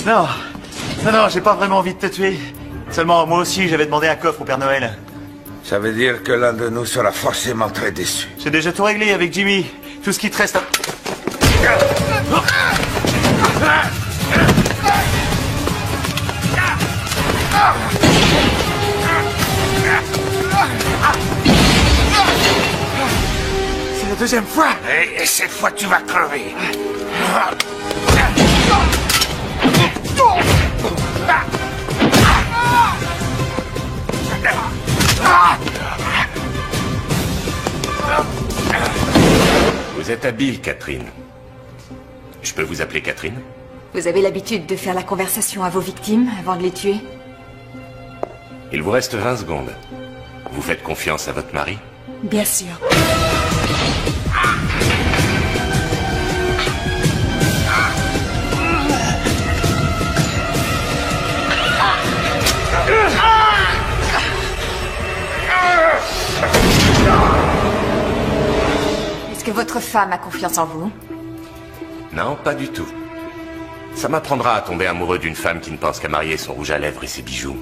Non, non, j'ai pas vraiment envie de te tuer. Seulement, moi aussi, j'avais demandé un coffre au Père Noël. Ça veut dire que l'un de nous sera forcément très déçu. J'ai déjà tout réglé avec Jimmy. Tout ce qui te reste à... C'est la deuxième fois. Et cette fois, tu vas crever. Vous êtes habile, Catherine. Je peux vous appeler Catherine? Vous avez l'habitude de faire la conversation à vos victimes avant de les tuer? Il vous reste 20 secondes. Vous faites confiance à votre mari? Bien sûr. Est-ce que votre femme a confiance en vous? Non, pas du tout. Ça m'apprendra à tomber amoureux d'une femme qui ne pense qu'à marier son rouge à lèvres et ses bijoux.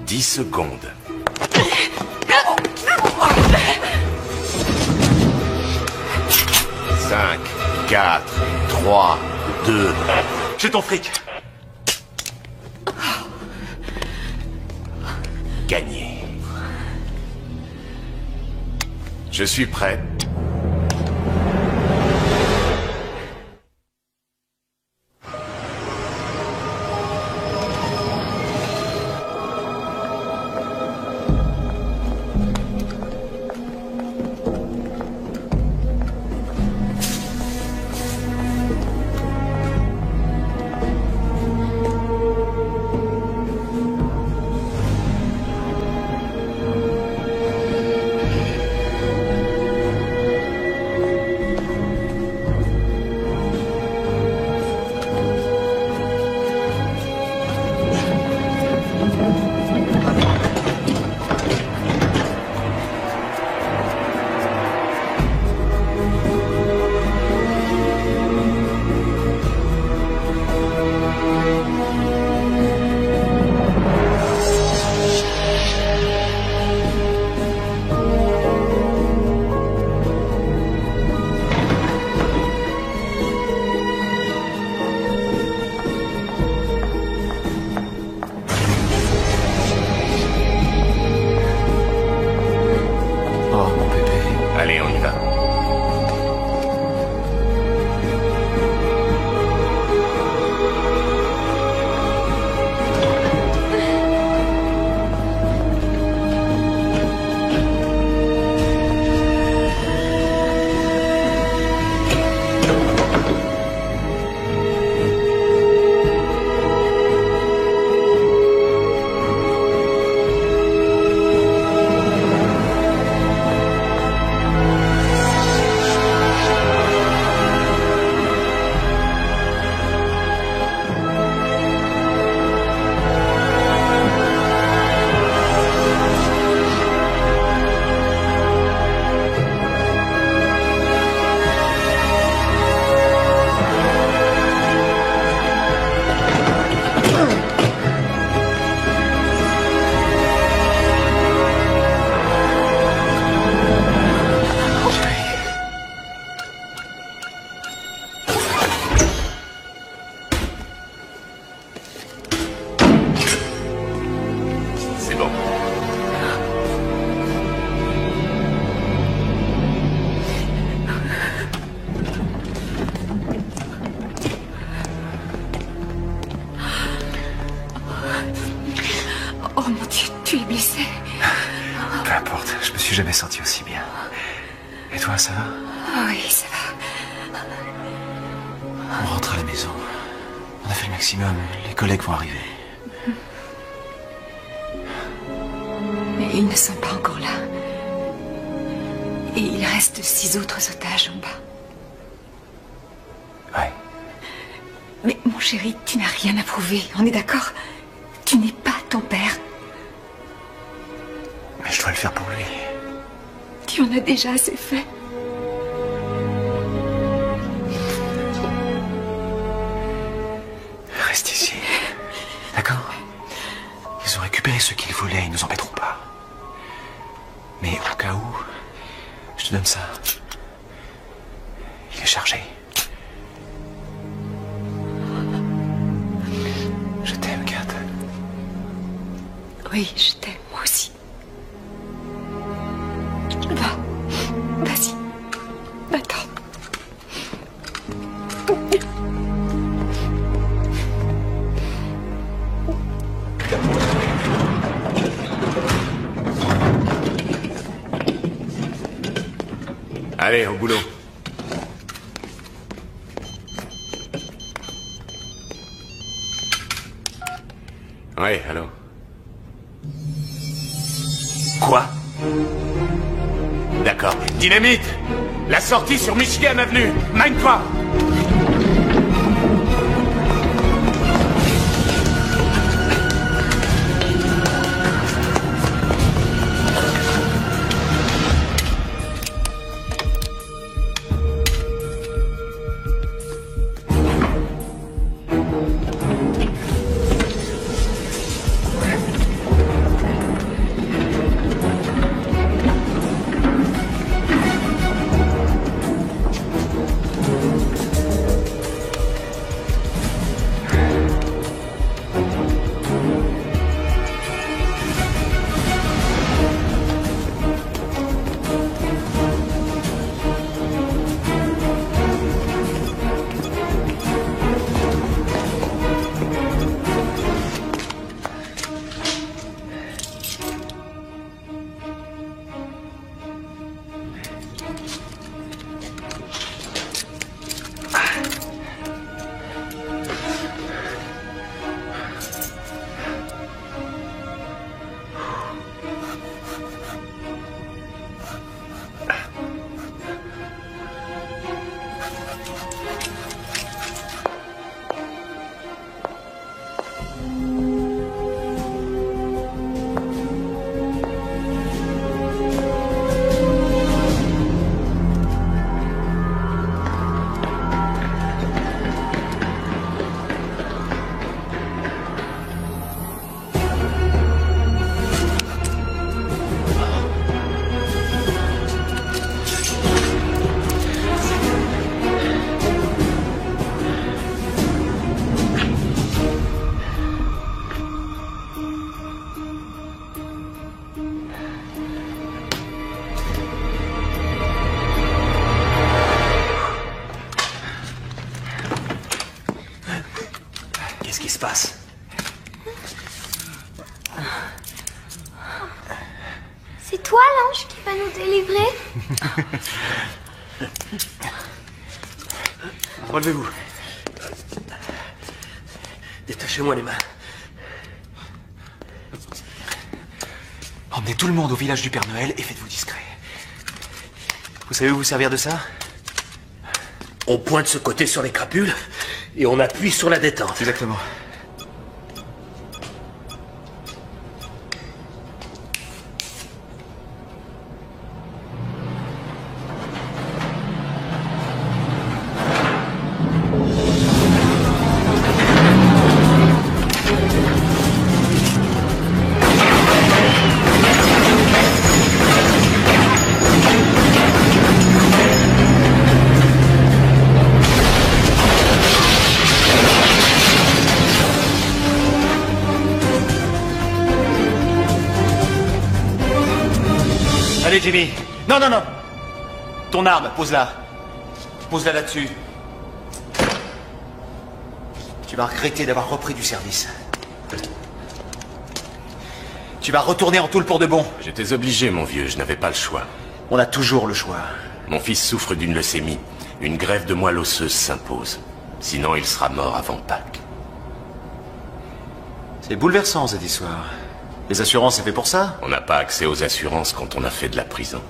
10 secondes. 5, 4, 3, 2... J'ai ton fric. Gagné. Je suis prêt. Allez, on y va. Oh mon Dieu, tu es blessé. Peu importe, je me suis jamais senti aussi bien. Et toi, ça va? Oui, ça va. On rentre à la maison. On a fait le maximum. Les collègues vont arriver. Mais ils ne sont pas encore là. Et il reste 6 autres otages en bas. Ouais. Mais mon chéri, tu n'as rien à prouver, on est d'accord? Tu n'es pas ton père. Mais je dois le faire pour lui. Tu en as déjà assez fait. Reste volets, ils nous embêteront pas. Mais au cas où, je te donne ça. Il est chargé. Je t'aime, Kat. Oui, je t'aime, moi aussi. Va. Vas-y. Va-t'en. Allez, au boulot. Ouais, allô. Quoi? D'accord. Dynamite! La sortie sur Michigan Avenue! Mine-toi! Qu'est-ce qui se passe? C'est toi l'ange qui va nous délivrer? Relevez-vous. Détachez-moi les mains. Emmenez tout le monde au village du Père Noël et faites-vous discret. Vous savez vous servir de ça? On pointe ce côté sur les crapules et on appuie sur la détente. Exactement. Allez, Jimmy. Non, non, non. Ton arme, pose-la. Pose-la là-dessus. Tu vas regretter d'avoir repris du service. Tu vas retourner en Toul pour de bon. J'étais obligé, mon vieux, je n'avais pas le choix. On a toujours le choix. Mon fils souffre d'une leucémie. Une greffe de moelle osseuse s'impose. Sinon, il sera mort avant Pâques. C'est bouleversant, cette histoire. Les assurances, c'est fait pour ça? On n'a pas accès aux assurances quand on a fait de la prison.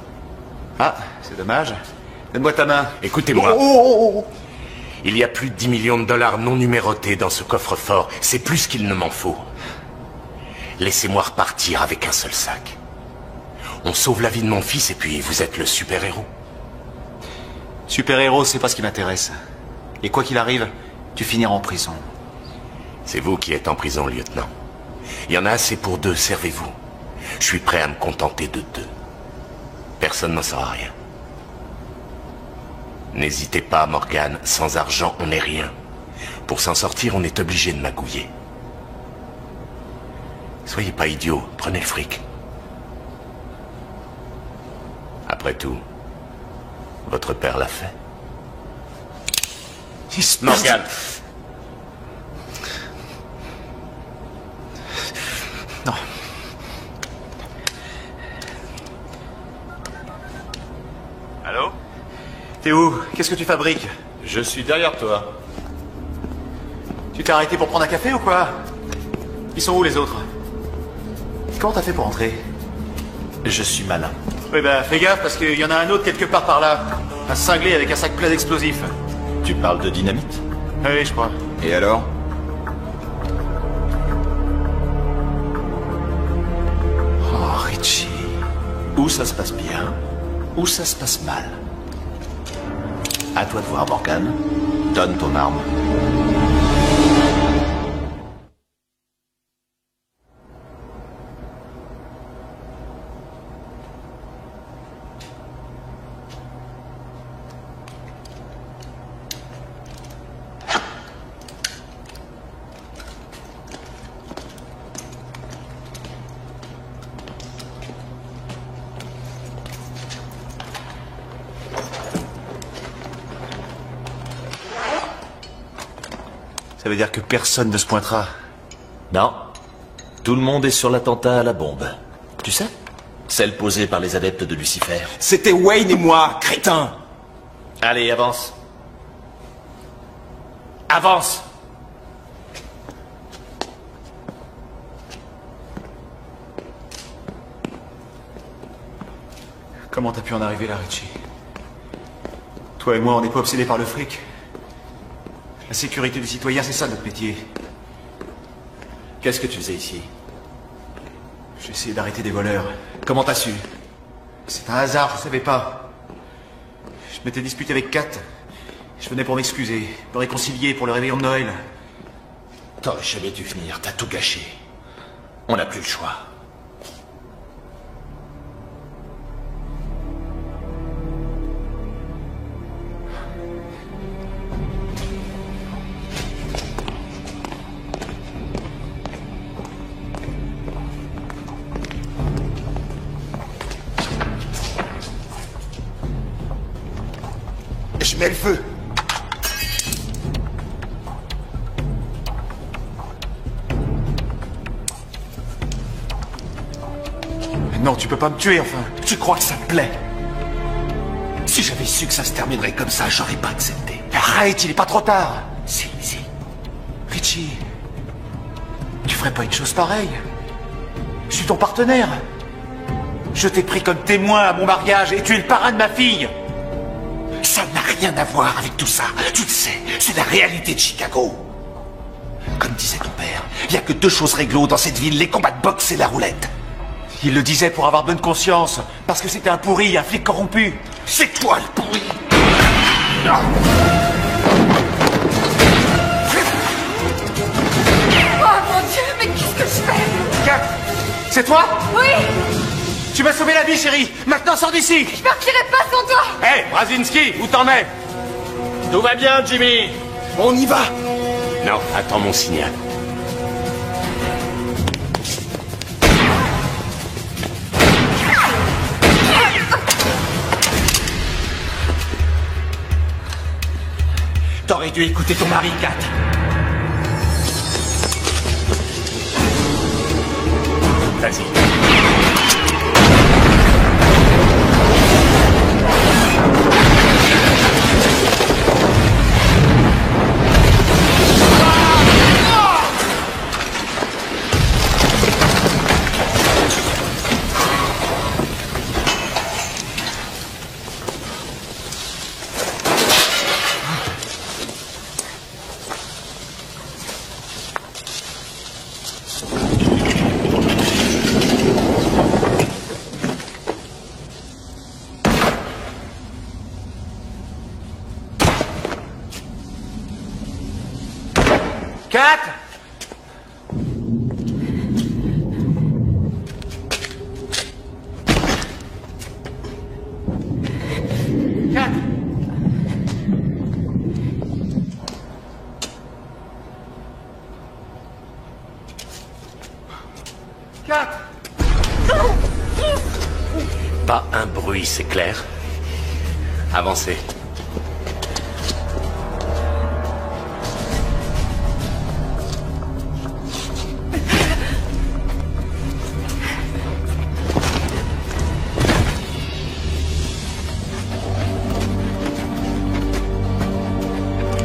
Ah, c'est dommage. Donne-moi ta main. Écoutez-moi. Oh, oh, oh, oh. Il y a plus de 10 millions de dollars non numérotés dans ce coffre-fort. C'est plus qu'il ne m'en faut. Laissez-moi repartir avec un seul sac. On sauve la vie de mon fils et puis vous êtes le super-héros. Super-héros, c'est pas ce qui m'intéresse. Et quoi qu'il arrive, tu finiras en prison. C'est vous qui êtes en prison, lieutenant. Il y en a assez pour deux, servez-vous. Je suis prêt à me contenter de 2. Personne n'en saura rien. N'hésitez pas, Morgan. Sans argent, on n'est rien. Pour s'en sortir, on est obligé de magouiller. Soyez pas idiots, prenez le fric. Après tout, votre père l'a fait. Morgan. Non. Allô? T'es où? Qu'est-ce que tu fabriques? Je suis derrière toi. Tu t'es arrêté pour prendre un café ou quoi? Ils sont où les autres? Comment t'as fait pour entrer? Je suis malin. Oui bah fais gaffe parce qu'il y en a un autre quelque part par là. Un cinglé avec un sac plein d'explosifs. Tu parles de dynamite? Oui, je crois. Et alors? Oh, Richie. Ou ça se passe bien, ou ça se passe mal. À toi de voir, Morgan. Donne ton arme. Ça veut dire que personne ne se pointera. Non. Tout le monde est sur l'attentat à la bombe. Tu sais? Celle posée par les adeptes de Lucifer. C'était Wayne et moi, crétin. Allez, avance. Avance! Comment t'as pu en arriver là, Richie? Toi et moi, on n'est pas obsédés par le fric. La sécurité du citoyen, c'est ça notre métier. Qu'est-ce que tu faisais ici? J'ai essayé d'arrêter des voleurs. Comment t'as su? C'est un hasard, je savais pas. Je m'étais disputé avec Kat. Je venais pour m'excuser, me réconcilier pour le réveillon de Noël. T'aurais jamais dû venir, t'as tout gâché. On n'a plus le choix. Je mets le feu. Non, tu peux pas me tuer, enfin. Tu crois que ça te plaît? Si j'avais su que ça se terminerait comme ça, j'aurais pas accepté. Arrête, il est pas trop tard. Si. Richie, tu ferais pas une chose pareille? Je suis ton partenaire. Je t'ai pris comme témoin à mon mariage et tu es le parrain de ma fille. Ça n'a rien à voir avec tout ça. Tu le sais, c'est la réalité de Chicago. Comme disait ton père, il n'y a que 2 choses réglo dans cette ville, les combats de boxe et la roulette. Il le disait pour avoir bonne conscience, parce que c'était un pourri, un flic corrompu. C'est toi le pourri. Non. Oh mon Dieu, mais qu'est-ce que je fais? Kat, c'est toi? Oui. Tu m'as sauvé la vie, chérie. Maintenant, sors d'ici. Je partirai pas sans toi. Hé, Brzezinski, où t'en es? Tout va bien, Jimmy. On y va. Non, attends mon signal. T'aurais dû écouter ton mari, Kat. Vas-y. Pas un bruit, c'est clair? Avancez.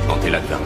Montez là-dedans.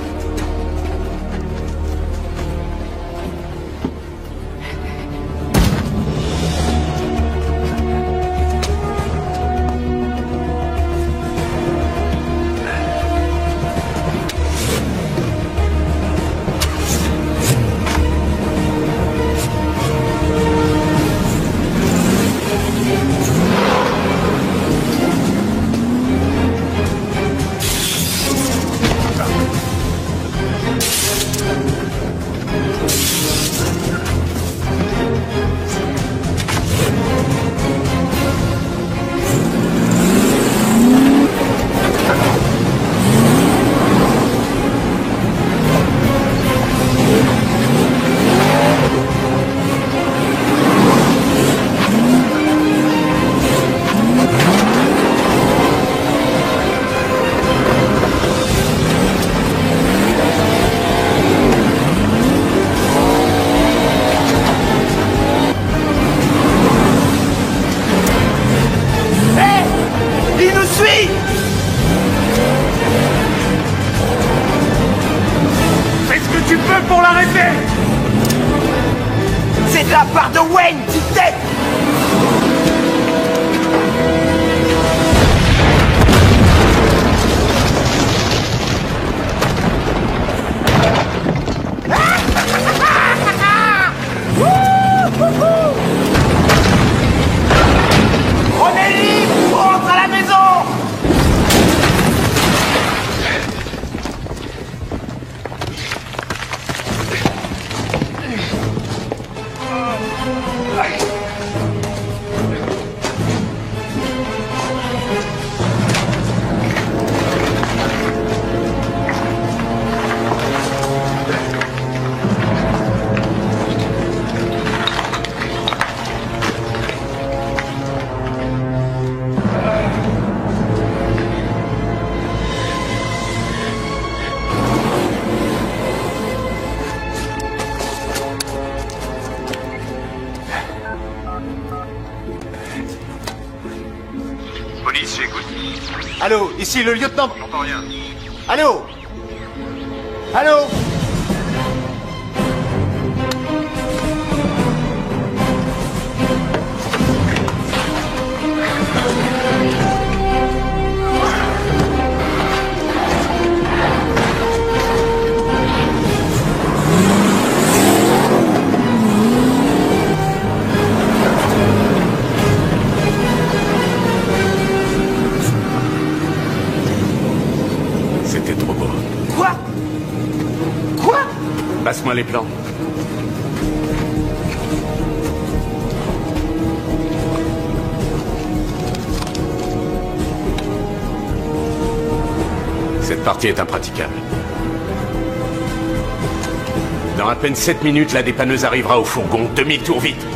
C'est de la part de Wayne, petite tête! On est libre! On rentre à la maison! Police, j'écoute. Allô, ici le lieutenant... J'entends rien. Allô? Allô? C'était trop beau. Quoi? Quoi? Passe-moi les plans. Cette partie est impraticable. Dans à peine 7 minutes, la dépanneuse arrivera au fourgon. Demi-tour vite.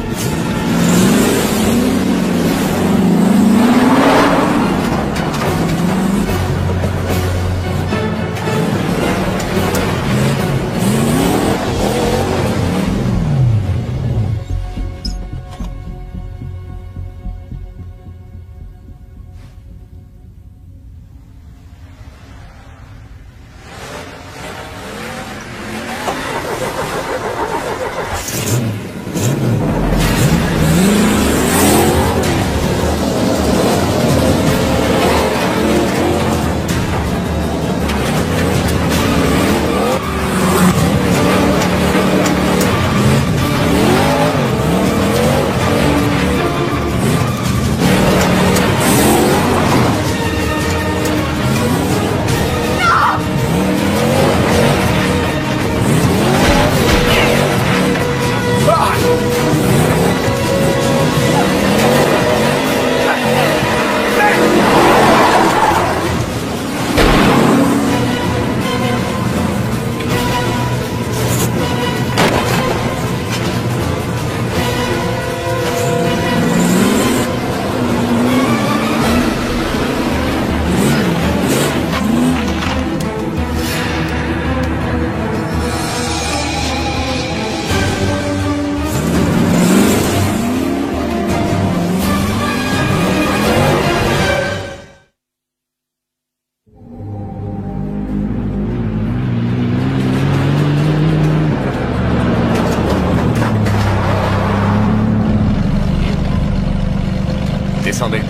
Descendez.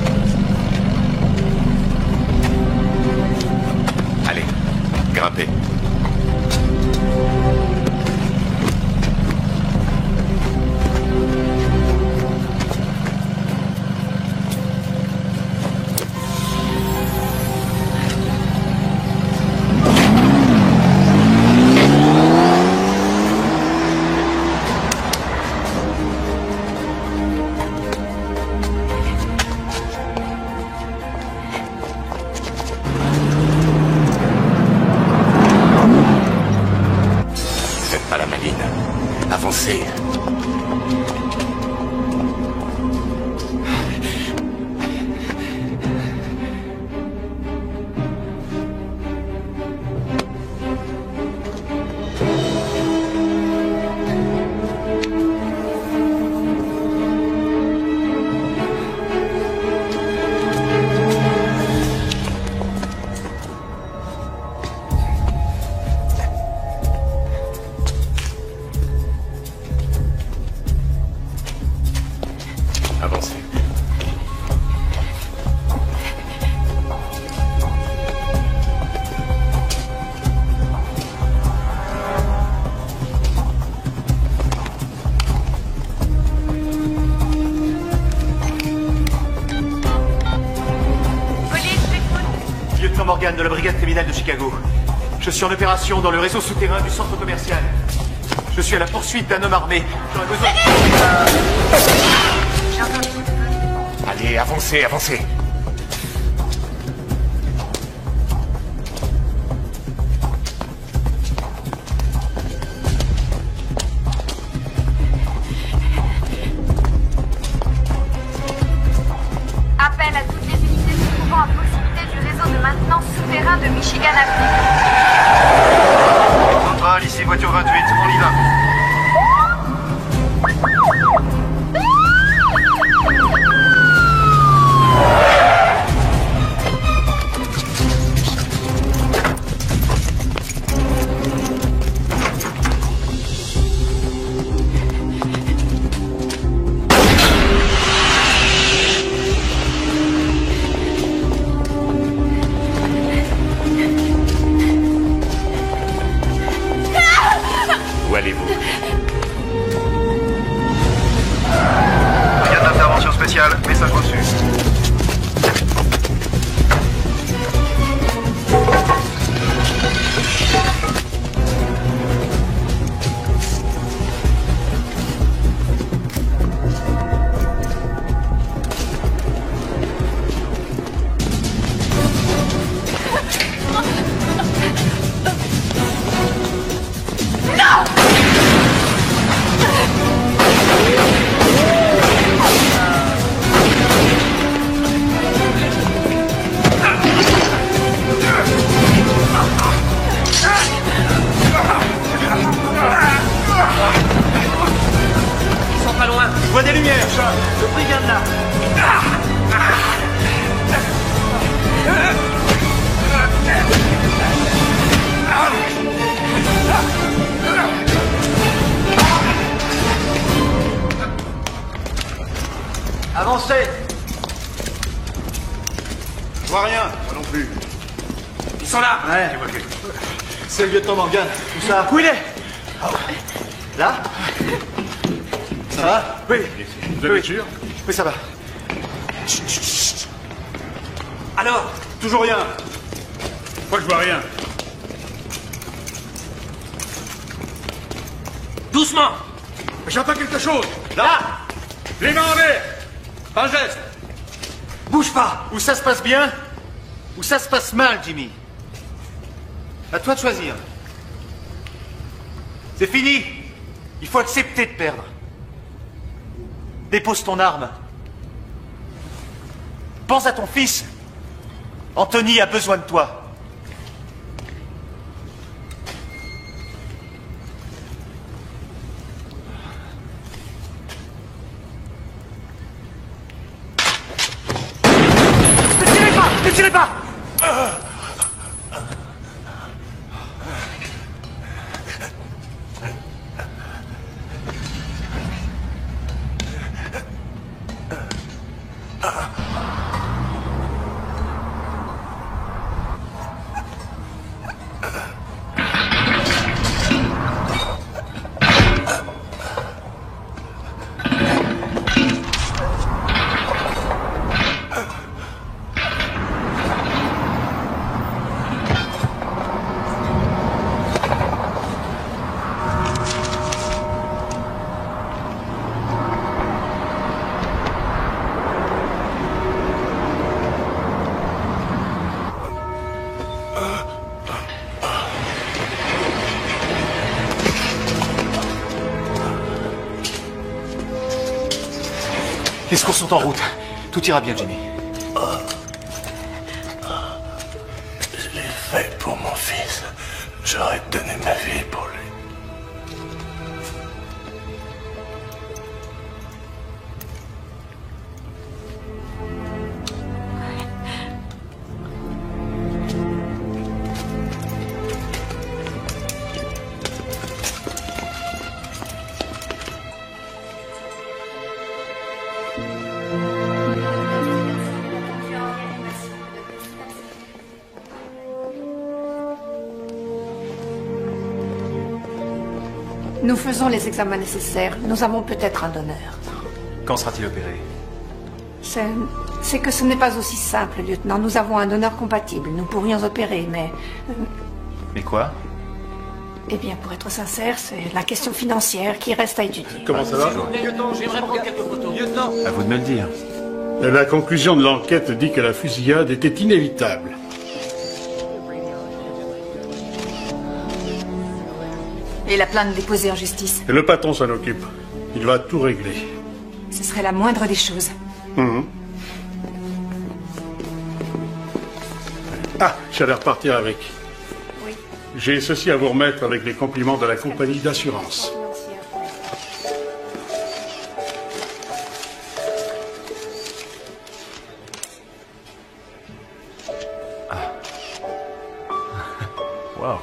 Allez, grimpez. Avancez. Avancez. Lieutenant Morgan de la brigade criminelle de Chicago. Je suis en opération dans le réseau souterrain du centre commercial. Je suis à la poursuite d'un homme armé. J'aurais besoin... Allez, avancez, avancez. Appel à toutes les unités se trouvant à proximité du réseau de maintenance souterrain de Michigan Avenue. Centrale, ici voiture 28, on y va. Où allez-vous? Brigade d'intervention spéciale, message reçu. Ils sont pas loin. Je vois des lumières, Charles. Le prix vient de là. Avancez. Je vois rien, moi non plus. Ils sont là. Ouais. C'est le lieutenant Morgan. Où ça? Où il est? Là? Ça va? Oui. Vous êtes sûr? Oui, ça va. Alors? Toujours rien. Moi, je vois rien. Doucement. J'entends quelque chose. Là! Les mains en l'air. Pas un geste. Bouge pas! Ou ça se passe bien, ou ça se passe mal, Jimmy. À toi de choisir. C'est fini. Il faut accepter de perdre. Dépose ton arme. Pense à ton fils. Anthony a besoin de toi. Ne tirez pas! Ne tirez pas! Les secours sont en route. Tout ira bien, Jimmy. Je l'ai fait pour mon fils. J'aurais donné ma vie pour lui. Nous faisons les examens nécessaires. Nous avons peut-être un donneur. Quand sera-t-il opéré? C'est que ce n'est pas aussi simple, lieutenant. Nous avons un donneur compatible. Nous pourrions opérer, mais... Mais quoi? Eh bien, pour être sincère, c'est la question financière qui reste à étudier. Comment ça va? Lieutenant, j'aimerais prendre quelques photos. Lieutenant! À vous de me le dire. La conclusion de l'enquête dit que la fusillade était inévitable. Et la plainte déposée en justice? Et le patron s'en occupe. Il va tout régler. Ce serait la moindre des choses. Ah, j'allais repartir avec. Oui. J'ai ceci à vous remettre avec les compliments de la compagnie d'assurance. Wow.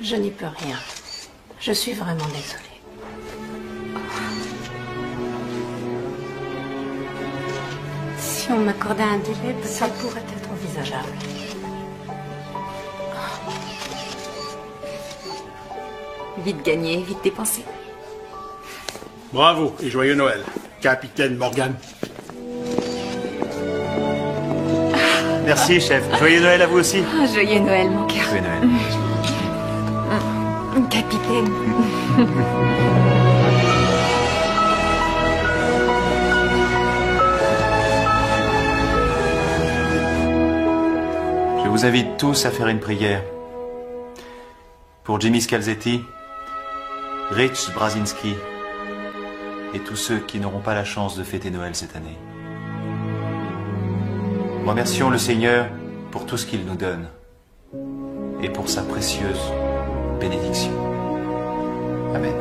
Je n'y peux rien. Je suis vraiment désolée. Si on m'accordait un délai, ça pourrait être envisageable. Vite gagné, vite dépensé. Bravo et joyeux Noël, capitaine Morgan. Merci, chef. Joyeux Noël à vous aussi. Ah, joyeux Noël, mon cœur. Joyeux Noël. Capitaine. Je vous invite tous à faire une prière. Pour Jimmy Scalzetti, Rich Brazinski et tous ceux qui n'auront pas la chance de fêter Noël cette année. Remercions le Seigneur pour tout ce qu'il nous donne et pour sa précieuse bénédiction. Amen.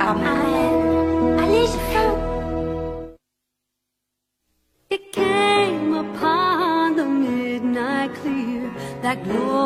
Amen. Allez, j'ai faim. It came upon the midnight clear, that glory.